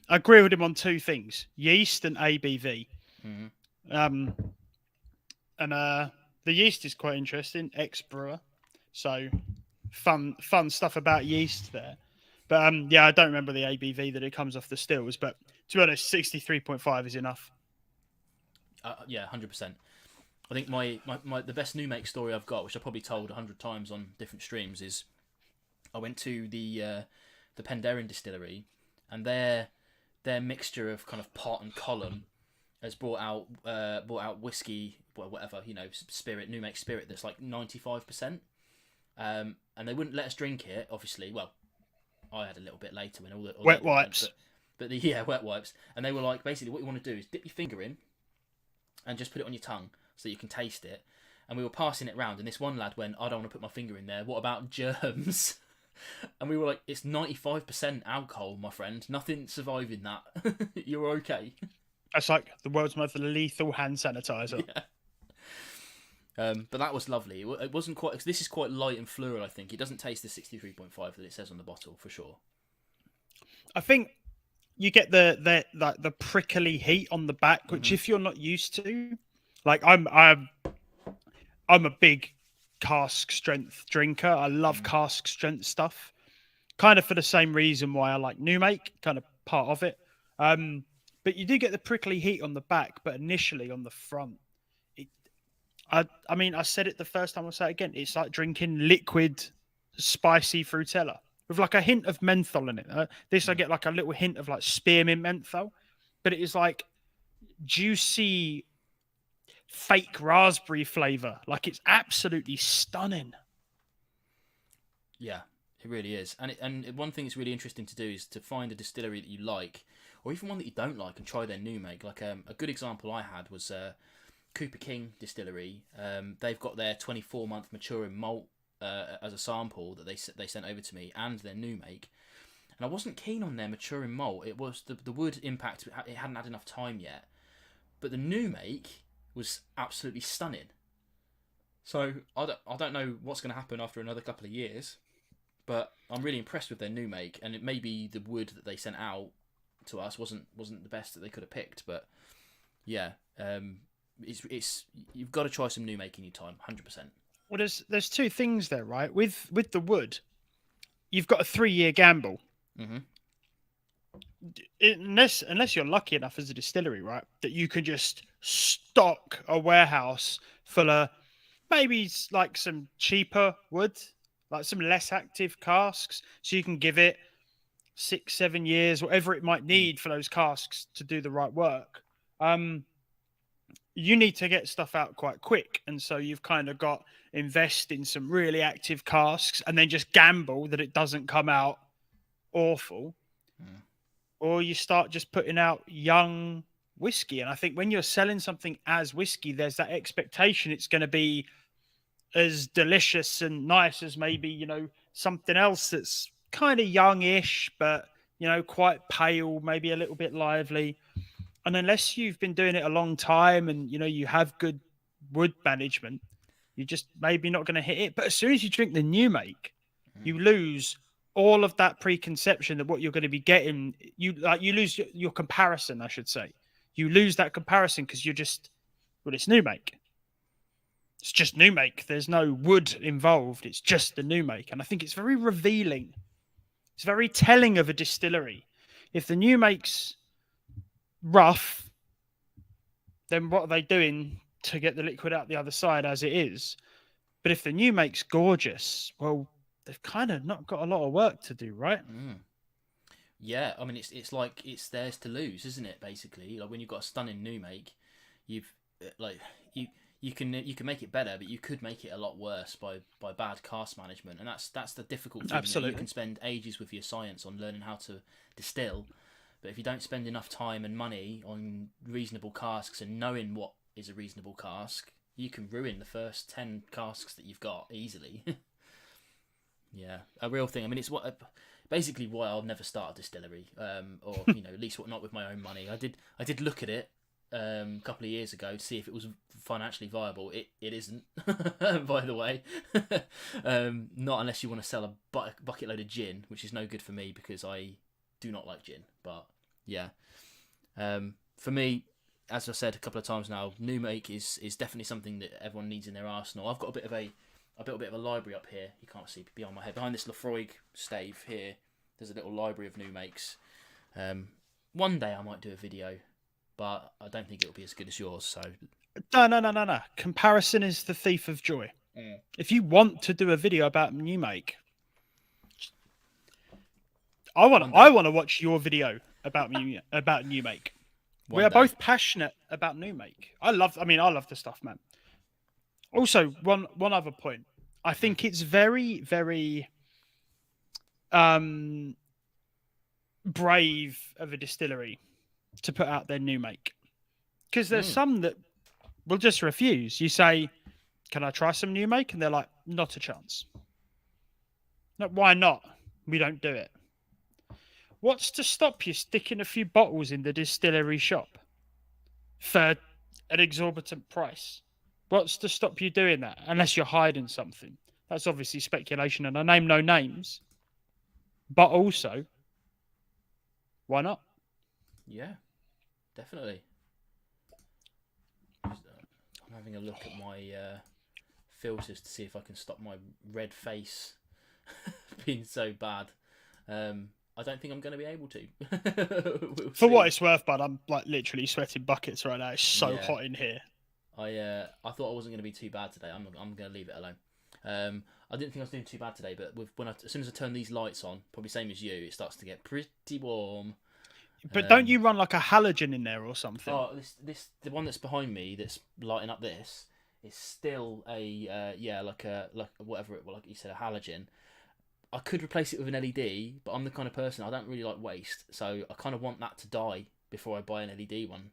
agree with him on two things: yeast and ABV. Mm-hmm. And the yeast is quite interesting, ex-brewer. So fun stuff about yeast there. But yeah, I don't remember the ABV that it comes off the stills. But to be honest, 63.5 is enough. Yeah, 100%. I think the best new make story I've got, which I probably told 100 times on different streams, is I went to the Penderyn distillery, and their mixture of kind of pot and column has brought out whiskey, whatever, spirit, new make spirit that's like 95%, and they wouldn't let us drink it. Obviously, well, I had a little bit later when all the wet wipes, but wet wipes, and they were like, basically, what you want to do is dip your finger in, and just put it on your tongue so you can taste it. And we were passing it round, and this one lad went, "I don't want to put my finger in there. What about germs?" And we were like, "It's 95% alcohol, my friend. Nothing surviving that. You're okay." That's like the world's most lethal hand sanitizer. Yeah. But that was lovely. It wasn't quite. Cause this is quite light and fluid. I think it doesn't taste the 63.5 that it says on the bottle for sure. I think you get the prickly heat on the back, which if you're not used to, like I'm a big cask strength drinker. I love cask strength stuff, kind of for the same reason why I like new make, kind of part of it. But you do get the prickly heat on the back, but initially on the front, I mean, I said it the first time, I'll say it again. It's like drinking liquid, spicy Fruitella with like a hint of menthol in it. I get like a little hint of like spearmint menthol, but it is like juicy, fake raspberry flavor. Like it's absolutely stunning. Yeah, it really is. And one thing that's really interesting to do is to find a distillery that you like, or even one that you don't like, and try their new make. Like a good example I had was Cooper King Distillery. They've got their 24-month maturing malt as a sample that they sent over to me, and their new make. And I wasn't keen on their maturing malt. It was the wood impact. It hadn't had enough time yet. But the new make was absolutely stunning. So I don't know what's going to happen after another couple of years, but I'm really impressed with their new make. And it may be the wood that they sent out to us wasn't the best that they could have picked. But yeah, it's you've got to try some new make in your time, 100%. Well, there's two things there, right? With the wood, you've got a 3-year gamble. Mm-hmm. Unless you're lucky enough as a distillery, right, that you can just stock a warehouse full of maybe like some cheaper wood, like some less active casks, so you can give it 6-7 years, whatever it might need for those casks to do the right work. You need to get stuff out quite quick, and so you've kind of got invest in some really active casks and then just gamble that it doesn't come out awful. Or you start just putting out young whiskey. And I think when you're selling something as whiskey, there's that expectation it's going to be as delicious and nice as maybe, something else that's kind of youngish, but, quite pale, maybe a little bit lively. And unless you've been doing it a long time and, you have good wood management, you're just maybe not going to hit it. But as soon as you drink the new make, you lose all of that preconception that what you're going to be getting, you lose your comparison, I should say. You lose that comparison because it's new make. It's just new make. There's no wood involved. It's just the new make. And I think it's very revealing. It's very telling of a distillery. If the new make's rough, then what are they doing to get the liquid out the other side as it is. But if the new make's gorgeous, well, they've kind of not got a lot of work to do, right? Yeah, I mean it's like it's theirs to lose, isn't it? Basically, like when you've got a stunning new make, you've like you can make it better, but you could make it a lot worse by bad cask management, and that's the difficult thing. Absolutely. You can spend ages with your science on learning how to distill, but if you don't spend enough time and money on reasonable casks and knowing what is a reasonable cask, you can ruin the first 10 casks that you've got easily. Yeah, a real thing. I mean, it's basically why I'll never start a distillery, or at least not with my own money. I did look at it a couple of years ago to see if it was financially viable. It isn't, by the way. Not unless you want to sell a bucket load of gin, which is no good for me because I do not like gin. But yeah, for me, as I said a couple of times now, new make is definitely something that everyone needs in their arsenal. I've got a bit of a library up here. You can't see behind my head. Behind this Lafroig stave here, there's a little library of new makes. One day I might do a video, but I don't think it'll be as good as yours. So No. Comparison is the thief of joy. If you want to do a video about new make, I want to watch your video about new make. We are both passionate about new make. I love the stuff, man. Also, one other point. I think it's very, very brave of a distillery to put out their new make, because there's some that will just refuse. You say, "Can I try some new make?" and they're like, "Not a chance." No, why not? We don't do it. What's to stop you sticking a few bottles in the distillery shop for an exorbitant price? What's to stop you doing that? Unless you're hiding something. That's obviously speculation, and I name no names. But also, why not? Yeah, definitely. I'm having a look at my filters to see if I can stop my red face being so bad. I don't think I'm going to be able to. We'll For see. what it's worth, bud, I'm like literally sweating buckets right now. It's so Yeah. hot in here. I thought I wasn't going to be too bad today. I'm going to leave it alone. I didn't think I was doing too bad today, but as soon as I turn these lights on, probably same as you, it starts to get pretty warm. But don't you run like a halogen in there or something? Oh, the one that's behind me that's lighting up this is still a like whatever like you said, a halogen. I could replace it with an LED, but I'm the kind of person I don't really like waste, so I kind of want that to die before I buy an LED one.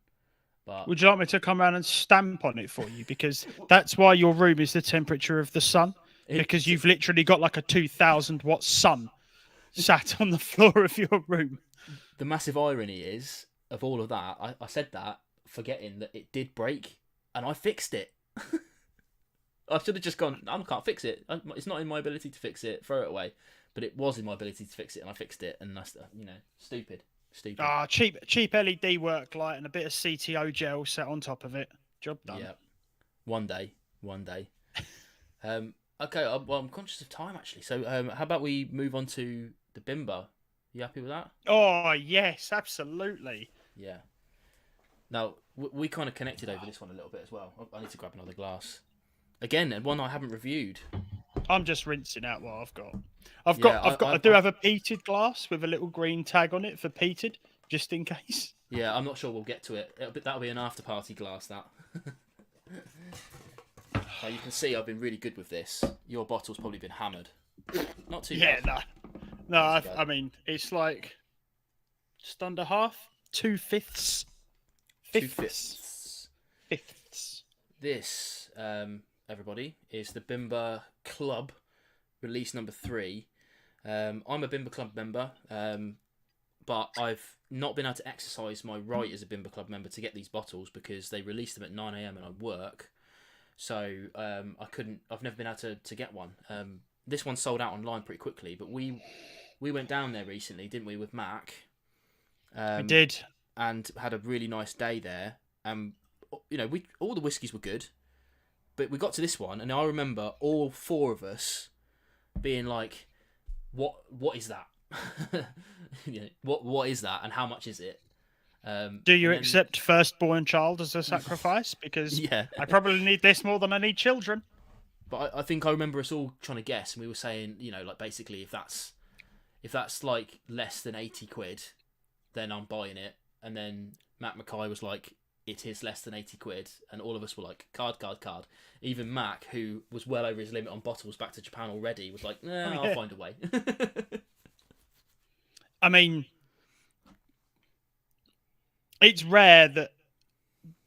But would you like me to come around and stamp on it for you? Because that's why your room is the temperature of the sun. Because you've literally got like a 2,000 watt sun sat on the floor of your room. The massive irony is, of all of that, I said that forgetting that it did break, and I fixed it. I should have just gone, I can't fix it. It's not in my ability to fix it. Throw it away. But it was in my ability to fix it, and I fixed it. And that's, stupid. Cheap LED work light and a bit of CTO gel set on top of it. Job done. Yeah. One day. Okay. Well, I'm conscious of time actually. So, how about we move on to the Bimber? You happy with that? Oh yes, absolutely. Yeah. Now we kind of connected over this one a little bit as well. I need to grab another glass. Again, and one I haven't reviewed. I'm just rinsing out what I've got. I do have a peated glass with a little green tag on it for peated, just in case. Yeah, I'm not sure we'll get to it. That'll be an after party glass. That. Now you can see I've been really good with this. Your bottle's probably been hammered. Not too bad. Yeah, no. I mean, it's like just under half, 2/5. Fifths. This, everybody, is the Bimber Club release number 3. I'm a Bimber Club member, but I've not been able to exercise my right as a Bimber Club member to get these bottles because they released them at 9 AM and I work. So I've never been able to get one. This one sold out online pretty quickly, but we went down there recently, didn't we, with Mac? We did. And had a really nice day there. All the whiskies were good, but we got to this one, and I remember all 4 of us being like, "What is that? What is that? And how much is it?" Do you And then, accept firstborn child as a sacrifice? Because yeah, I probably need this more than I need children. but I think I remember us all trying to guess, and we were saying, like basically if that's like less than 80 quid, then I'm buying it. And then Matt Mackay was like, it is less than 80 quid, and all of us were like, card, card, card. Even Mac, who was well over his limit on bottles back to Japan already, was like, nah, Oh, yeah. I'll find a way. I mean, it's rare that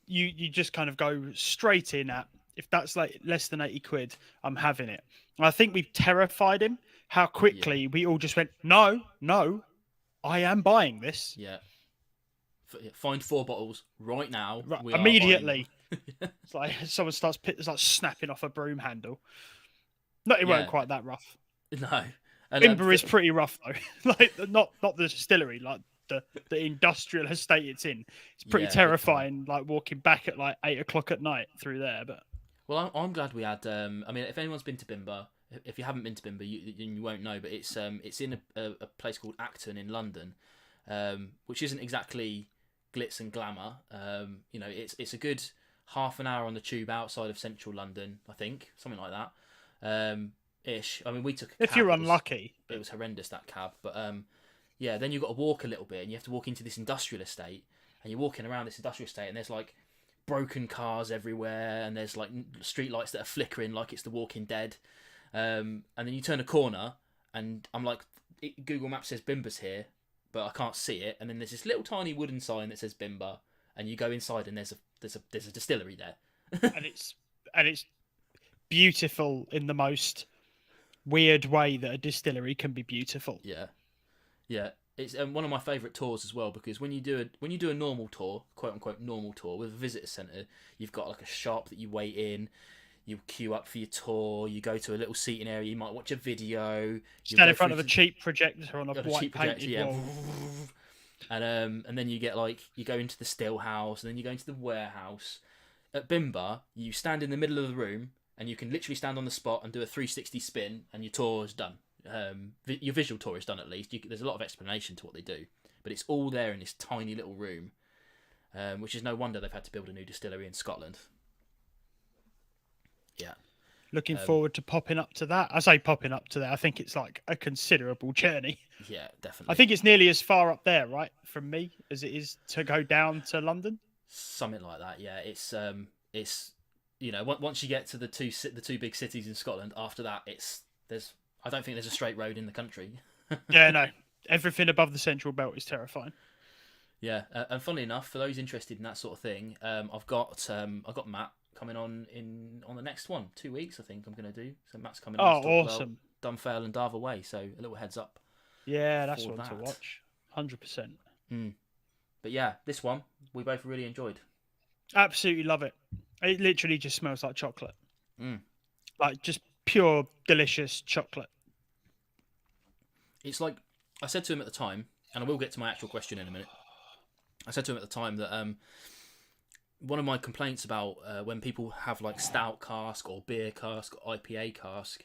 you just kind of go straight in at, if that's like less than 80 quid, I'm having it. And I think we've terrified him how quickly we all just went, no, I am buying this. Yeah. Find 4 bottles right now. Right, We are immediately. buying. It's like someone starts snapping off a broom handle. No, it weren't quite that rough. No. And, Bimber is pretty rough though. Like not the distillery, like the industrial estate it's in. It's pretty terrifying. Like walking back at like 8 o'clock at night through there. But I'm glad we had. I mean, if anyone's been to Bimber, if you haven't been to Bimber, you won't know. But it's in a place called Acton in London, which isn't exactly glitz and glamour. It's a good half an hour on the tube outside of central London, I think, something like that. Ish. I mean, we took a cab. If you're unlucky, it was horrendous, that cab. But then you've got to walk a little bit, and you have to walk into this industrial estate, and you're walking around this industrial estate, and there's like broken cars everywhere, and there's like street lights that are flickering like it's The Walking Dead. And then you turn a corner, and I'm like, Google Maps says Bimber's here, but I can't see it. And then there's this little tiny wooden sign that says Bimber, and you go inside, and there's a distillery there. and it's beautiful in the most weird way that a distillery can be beautiful. Yeah. It's one of my favourite tours as well, because when you do a normal tour, quote unquote normal tour with a visitor centre, you've got like a shop that you wait in, you queue up for your tour, you go to a little seating area, you might watch a video, stand in front of a cheap projector on a white painted wall. And then you go into the still house, and then you go into the warehouse. At Bimber, you stand in the middle of the room, and you can literally stand on the spot and do a 360 spin, and your tour is done. Your visual tour is done at least. There's a lot of explanation to what they do, but it's all there in this tiny little room, which is no wonder they've had to build a new distillery in Scotland. Yeah. Looking forward to popping up to that. I say popping up to that. I think it's like a considerable journey. Yeah, definitely. I think it's nearly as far up there, right, from me as it is to go down to London. Something like that. Yeah, it's once you get to the two big cities in Scotland, after that I don't think there's a straight road in the country. Yeah, no. Everything above the central belt is terrifying. Yeah, and funnily enough, for those interested in that sort of thing, I've got Matt coming on the next one. 2 weeks, I think I'm going to do. So Matt's coming on. Oh, awesome! Dunfermline and Darver Way. So a little heads up. Yeah, that's one to watch. 100%. But yeah, this one we both really enjoyed. Absolutely love it. It literally just smells like chocolate. Like just pure, delicious chocolate. It's like I said to him at the time, and I will get to my actual question in a minute. I said to him at the time that one of my complaints about when people have like stout cask or beer cask or IPA cask,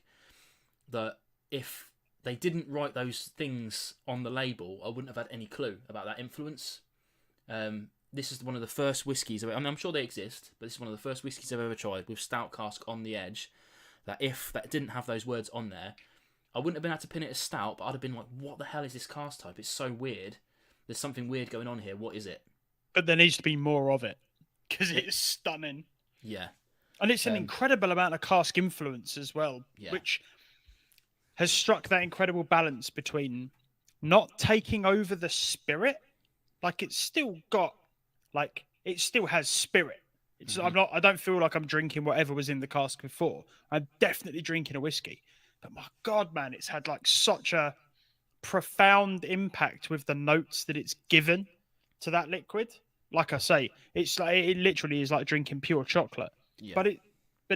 that if they didn't write those things on the label, I wouldn't have had any clue about that influence. This is one of the first whiskies. I mean, I'm sure they exist, but this is one of the first whiskies I've ever tried with stout cask on the edge. That if that didn't have those words on there, I wouldn't have been able to pin it as stout, but I'd have been like, what the hell is this cask type? It's so weird. There's something weird going on here. What is it? But there needs to be more of it, because it's stunning. Yeah. And it's an incredible amount of cask influence as well, which has struck that incredible balance between not taking over the spirit. Like it's still got, like it still has spirit. It's I don't feel like I'm drinking whatever was in the cask before. I'm definitely drinking a whiskey. But my God, man, it's had like such a profound impact with the notes that it's given to that liquid. Like I say, it's like it literally is like drinking pure chocolate. Yeah. But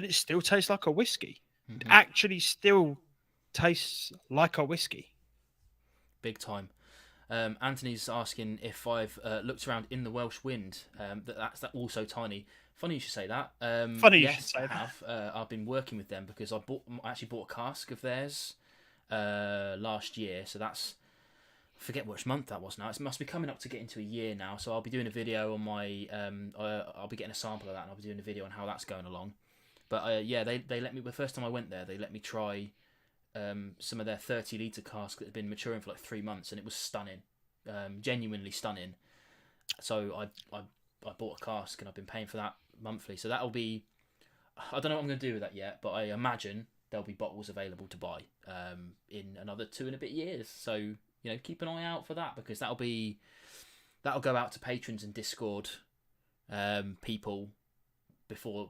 it still tastes like a whiskey. It actually still tastes like a whiskey. Big time. Anthony's asking if I've looked around in the Welsh wind. That's also tiny. Funny you should say that. Funny you should say that. I've been working with them because I actually bought a cask of theirs last year. So that's forget which month that was now. It must be coming up to get into a year now. So I'll be doing a video on my. I'll be getting a sample of that, and I'll be doing a video on how that's going along. But yeah, they let me. The first time I went there, they let me try some of their 30-litre casks that had been maturing for like 3 months, and it was stunning, genuinely stunning. So I bought a cask, and I've been paying for that monthly. So that'll be. I don't know what I'm going to do with that yet, but I imagine there'll be bottles available to buy in another 2 and a bit years. So keep an eye out for that, because that'll go out to patrons and Discord people before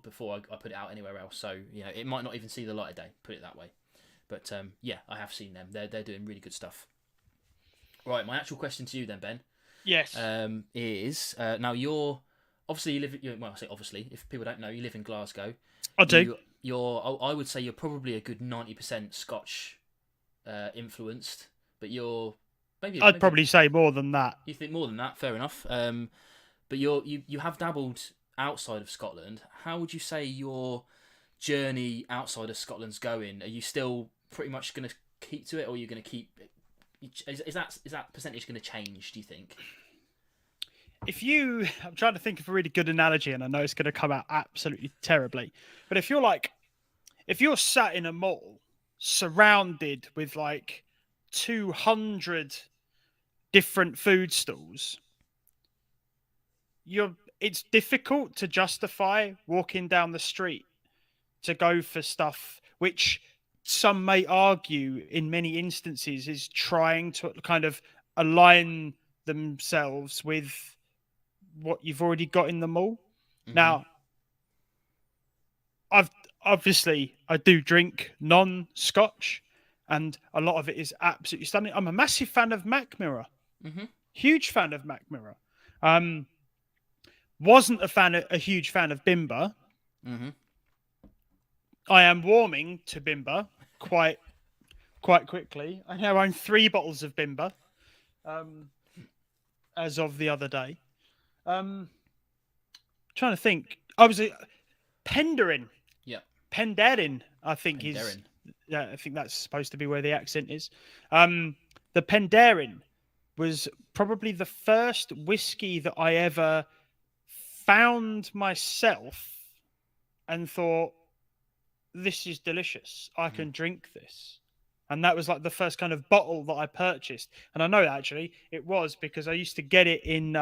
I put it out anywhere else. So it might not even see the light of day, put it that way. But yeah, I have seen them. They're doing really good stuff. Right, my actual question to you then, Ben. Yes. Is now you're obviously you live. Well, I say obviously. If people don't know, you live in Glasgow. I do. I would say you're probably a good 90% Scotch influenced, but you're maybe. I'd probably say more than that. You think more than that? Fair enough. But you have dabbled outside of Scotland. How would you say your journey outside of Scotland's going? Are you still pretty much going to keep to it, or are you going to keep? Is that percentage going to change, do you think? I'm trying to think of a really good analogy, and I know it's going to come out absolutely terribly, but if you're sat in a mall surrounded with like 200 different food stalls, it's difficult to justify walking down the street to go for stuff which some may argue in many instances is trying to kind of align themselves with what you've already got in the mall. Mm-hmm. Now, I do drink non-Scotch, and a lot of it is absolutely stunning. I'm a massive fan of Mac Mirror. Mm-hmm. Huge fan of Mac Mirror. Wasn't a huge fan of Bimber. Mm-hmm. I am warming to Bimber quite quickly. I now own 3 bottles of Bimber as of the other day. Trying to think. I was Penderin. Yeah. Penderin, I think Penderin. is. Yeah, I think that's supposed to be where the accent is. The Penderin was probably the first whiskey that I ever found myself and thought, this is delicious. I can drink this. And that was like the first kind of bottle that I purchased. And I know actually it was because I used to get it in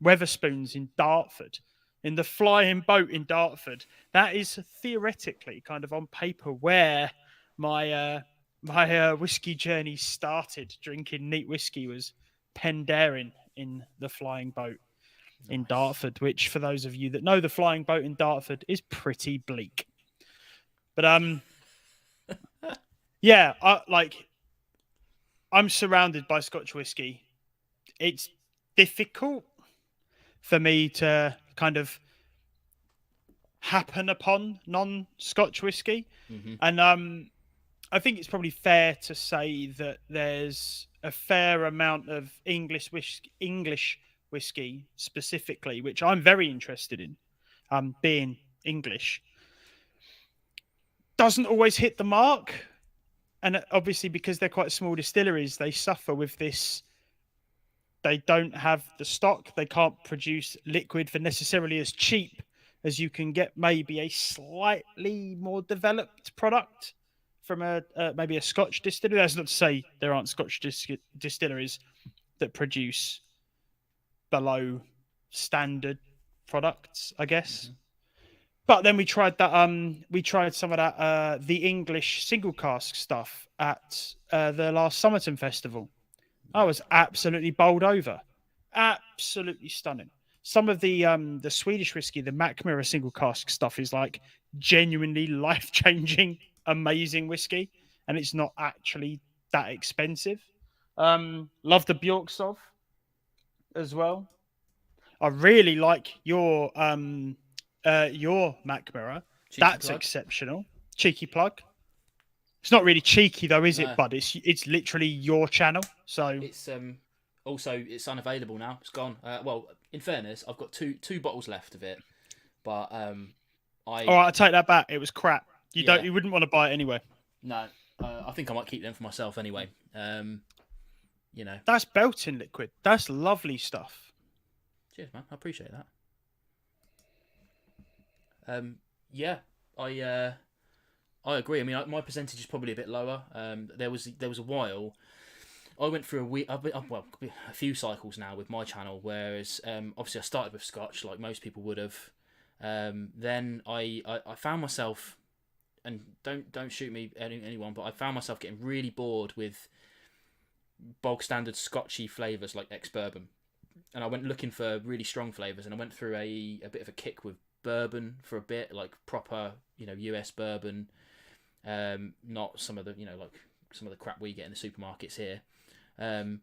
Weatherspoons in Dartford, in the Flying Boat in Dartford. That is theoretically kind of on paper where my whiskey journey started. Drinking neat whiskey was Penderin in the Flying Boat in Dartford, which for those of you that know, the Flying Boat in Dartford is pretty bleak. But yeah, I'm surrounded by Scotch whiskey. It's difficult for me to kind of happen upon non-Scotch whiskey. Mm-hmm. And I think it's probably fair to say that there's a fair amount of English whiskey specifically, which I'm very interested in, being English. Doesn't always hit the mark. And obviously, because they're quite small distilleries, they suffer with this. They don't have the stock. They can't produce liquid for necessarily as cheap as you can get maybe a slightly more developed product from maybe a Scotch distillery. That's not to say there aren't Scotch distilleries that produce below standard products, I guess. Mm-hmm. But then we tried that. We tried some of that the English single cask stuff at the last Somerton Festival. I was absolutely bowled over. Absolutely stunning. Some of the Swedish whiskey, the Mac Mirror single cask stuff, is like genuinely life-changing, amazing whiskey, and it's not actually that expensive. Love the Bjorksov as well. I really like your Mac Mirror. That's plug. Exceptional. Cheeky plug. It's not really cheeky though, is it, bud? It's literally your channel. So it's also it's unavailable now. It's gone. Well, in fairness, I've got two bottles left of it, but all right, I take that back. It was crap. You wouldn't want to buy it anyway. No, I think I might keep them for myself anyway. you know. That's belting liquid. That's lovely stuff. Cheers, man. I appreciate that. Yeah, I agree. I mean, my percentage is probably a bit lower. There was a while I went through a week, well, a few cycles now with my channel. Whereas obviously I started with Scotch, like most people would have. Then I found myself, and don't shoot me anyone, but I found myself getting really bored with bog standard Scotchy flavors like ex bourbon, and I went looking for really strong flavors, and I went through a bit of a kick with bourbon for a bit, like proper US bourbon, not some of the like some of the crap we get in the supermarkets here. Um,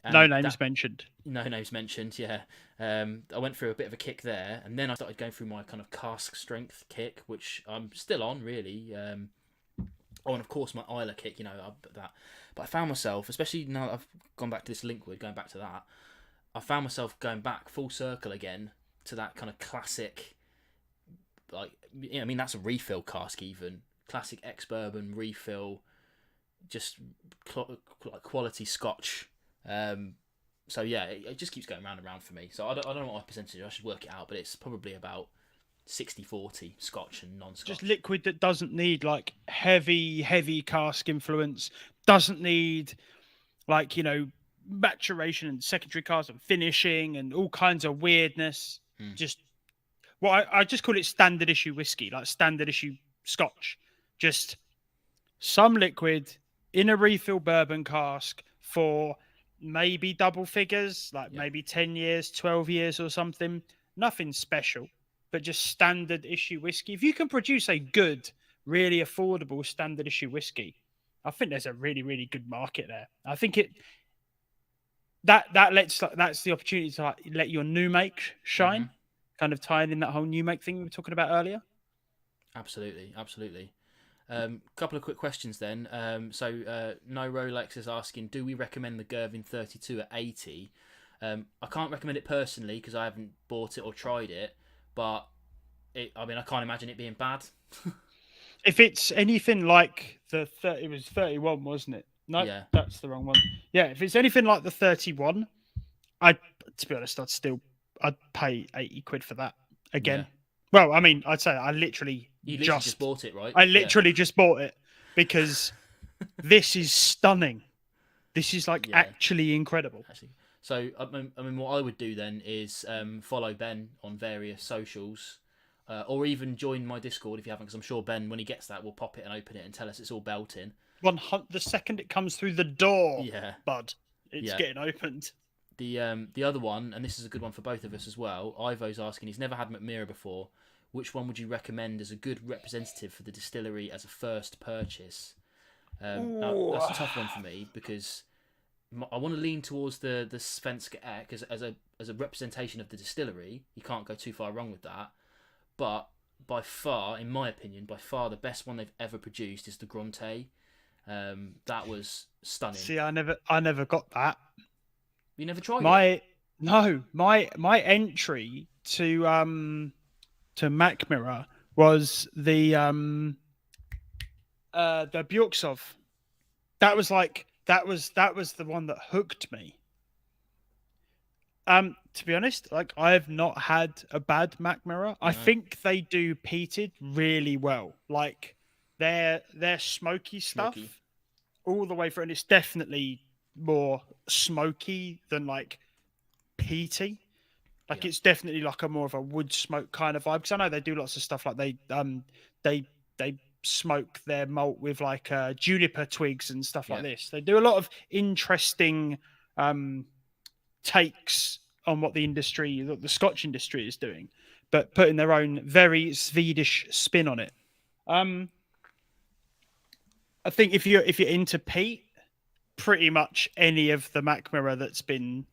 No and names that mentioned. no names mentioned, yeah. I went through a bit of a kick there, and then I started going through my kind of cask strength kick, which I'm still on really. Oh, and of course my Isla kick, that. But I found myself, especially now that I've gone back to this Linkwood, going back to that, I found myself going back full circle again to that kind of classic, like, I mean, that's a refill cask even. Classic ex-bourbon refill, just like quality Scotch. So yeah, it just keeps going round and round for me. So I don't know what my percentage is. I should work it out, but it's probably about 60-40 Scotch and non-Scotch. Just liquid that doesn't need like heavy cask influence, doesn't need like, maturation and secondary cask and finishing and all kinds of weirdness. Just I just call it standard issue whiskey, like standard issue Scotch. Just some liquid in a refill bourbon cask for maybe double figures, like maybe 10 years, 12 years or something. Nothing special, but just standard issue whiskey. If you can produce a good, really affordable standard issue whiskey, I think there's a really, really good market there. I think that's the opportunity to like, let your new make shine, kind of tying in that whole new make thing we were talking about earlier. Absolutely. Couple of quick questions then. So No Rolex is asking, do we recommend the Girvin 32 at 80? I can't recommend it personally because I haven't bought it or tried it, but I can't imagine it being bad. If it's anything like it was 31, wasn't it? No, Yeah. That's the wrong one. Yeah, if it's anything like the 31, to be honest, I'd pay 80 quid for that again. Yeah. Well, I mean, I'd say I literally just bought it, right? I literally just bought it because this is stunning. This is like actually incredible. Actually. So, I mean, what I would do then is follow Ben on various socials, or even join my Discord if you haven't, because I'm sure Ben, when he gets that, will pop it and open it and tell us it's all belting. The second it comes through the door, bud, it's getting opened. The other one, and this is a good one for both of us as well, Ivo's asking, he's never had McMira before. Which one would you recommend as a good representative for the distillery as a first purchase? Now, that's a tough one for me because I want to lean towards the Svenska Ek as a representation of the distillery. You can't go too far wrong with that. But by far, in my opinion, the best one they've ever produced is the Grante. That was stunning. See, I never got that. You never tried it? No, my entry to McMira was the Bjorksov. That was the one that hooked me. To be honest, like I have not had a bad McMira. I think they do peated really well. Like their smoky stuff all the way through, and it's definitely more smoky than like peaty. Like it's definitely like a more of a wood smoke kind of vibe. Because I know they do lots of stuff like they smoke their malt with like juniper twigs and stuff like this. They do a lot of interesting takes on what the Scotch industry is doing, but putting their own very Swedish spin on it. I think if you're into peat, pretty much any of the McMira that's been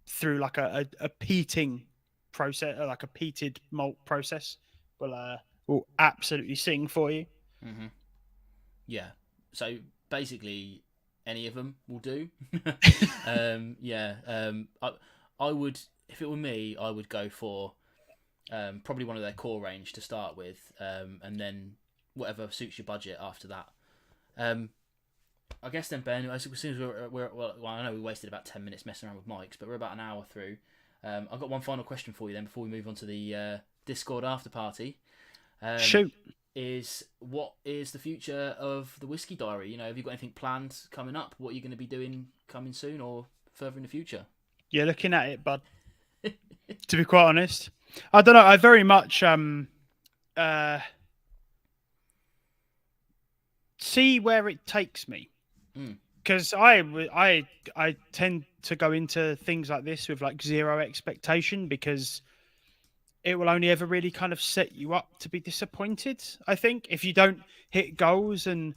through like a peating process, like a peated malt process, will absolutely sing for you. Mm-hmm. Yeah. So basically, any of them will do. I would, if it were me, I would go for probably one of their core range to start with, and then whatever suits your budget after that. I guess then, Ben, as soon as well, I know we wasted about 10 minutes messing around with mics, but we're about an hour through. I've got one final question for you then before we move on to the Discord after party. Shoot. Is what is the future of the Whisky Diary? You know, have you got anything planned coming up? What are you going to be doing coming soon or further in the future? You're looking at it, bud. To be quite honest, I don't know. I very much see where it takes me, because I tend to go into things like this with like zero expectation, because it will only ever really kind of set you up to be disappointed. I think if you don't hit goals, and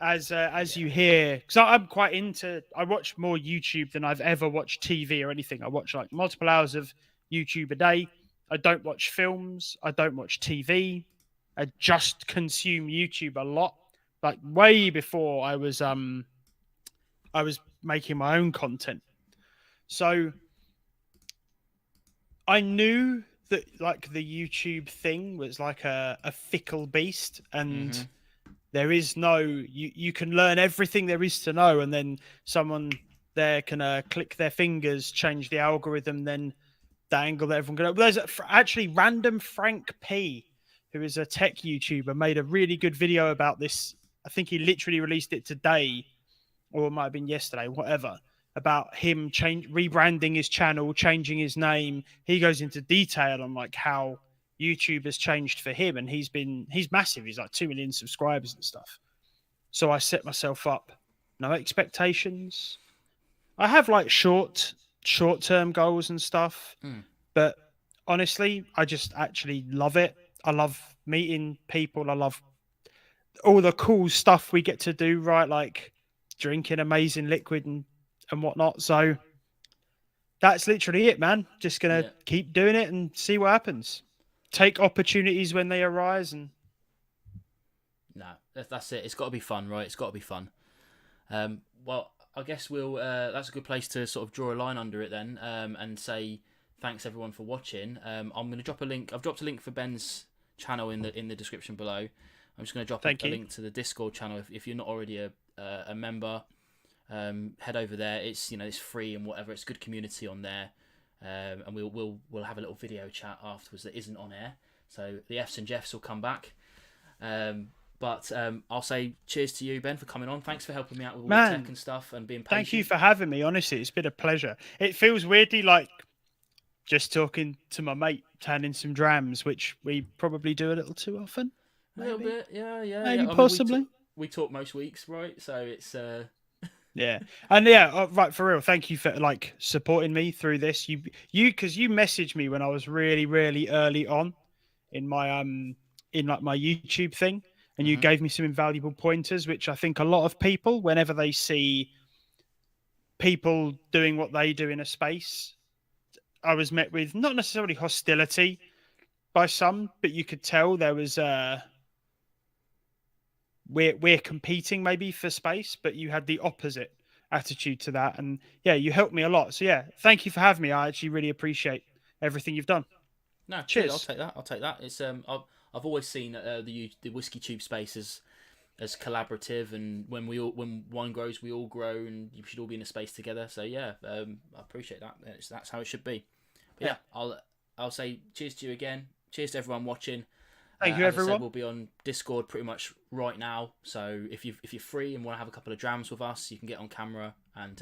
as you hear, because I'm quite into, I watch more YouTube than I've ever watched TV or anything. I watch like multiple hours of YouTube a day. I don't watch films. I don't watch TV. I just consume YouTube a lot. Like way before I was making my own content. So I knew that like the YouTube thing was like a fickle beast, and there is no, you can learn everything there is to know, and then someone there can click their fingers, change the algorithm, then the angle that everyone can. There's actually random Frank P, who is a tech YouTuber, made a really good video about this. I think he literally released it today, or it might have been yesterday, whatever, about him rebranding his channel, changing his name. He goes into detail on like how YouTube has changed for him, and he's massive. He's like 2 million subscribers and stuff. So I set myself up, no expectations. I have like short-term goals and stuff, but honestly, I just actually love it. I love meeting people. I love all the cool stuff we get to do, right? Like drinking amazing liquid and whatnot. So that's literally it, man. Just gonna keep doing it and see what happens. Take opportunities when they arise, and no, that's it. It's got to be fun, right? It's got to be fun. Well, I guess we'll. That's a good place to sort of draw a line under it then, and say thanks everyone for watching. I'm going to drop a link. I've dropped a link for Ben's channel in the description below. I'm just going to drop a link to the Discord channel if you're not already a member. Head over there. It's it's free and whatever. It's a good community on there, and we'll have a little video chat afterwards that isn't on air. So the Fs and Jeffs will come back. But I'll say cheers to you, Ben, for coming on. Thanks for helping me out with all the tech and stuff and being patient. Thank you for having me. Honestly, it's been a pleasure. It feels weirdly like just talking to my mate, turning some drams, which we probably do a little too often. Maybe. A little bit, yeah. Maybe, possibly. Mean, we talk most weeks, right? So it's... Yeah, and yeah, right, for real. Thank you for like supporting me through this. You, because you messaged me when I was really, really early on in my in like my YouTube thing, and you gave me some invaluable pointers, which I think a lot of people, whenever they see people doing what they do in a space, I was met with not necessarily hostility by some, but you could tell there was we're competing maybe for space, but you had the opposite attitude to that, and yeah, you helped me a lot. So yeah, thank you for having me. I actually really appreciate everything you've done. No, cheers. I'll take that. It's I've always seen the Whiskey Tube space as collaborative, and when one grows, we all grow, and you should all be in a space together. So yeah, I appreciate that. That's how it should be. But yeah, I'll say cheers to you again. Cheers to everyone watching. Thank you, everyone. I said, we'll be on Discord pretty much right now. So if you're free and want to have a couple of drams with us, you can get on camera, and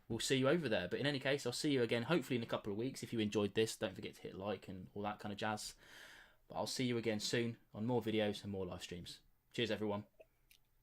we'll see you over there. But in any case, I'll see you again, hopefully in a couple of weeks. If you enjoyed this, don't forget to hit like and all that kind of jazz. But I'll see you again soon on more videos and more live streams. Cheers, everyone.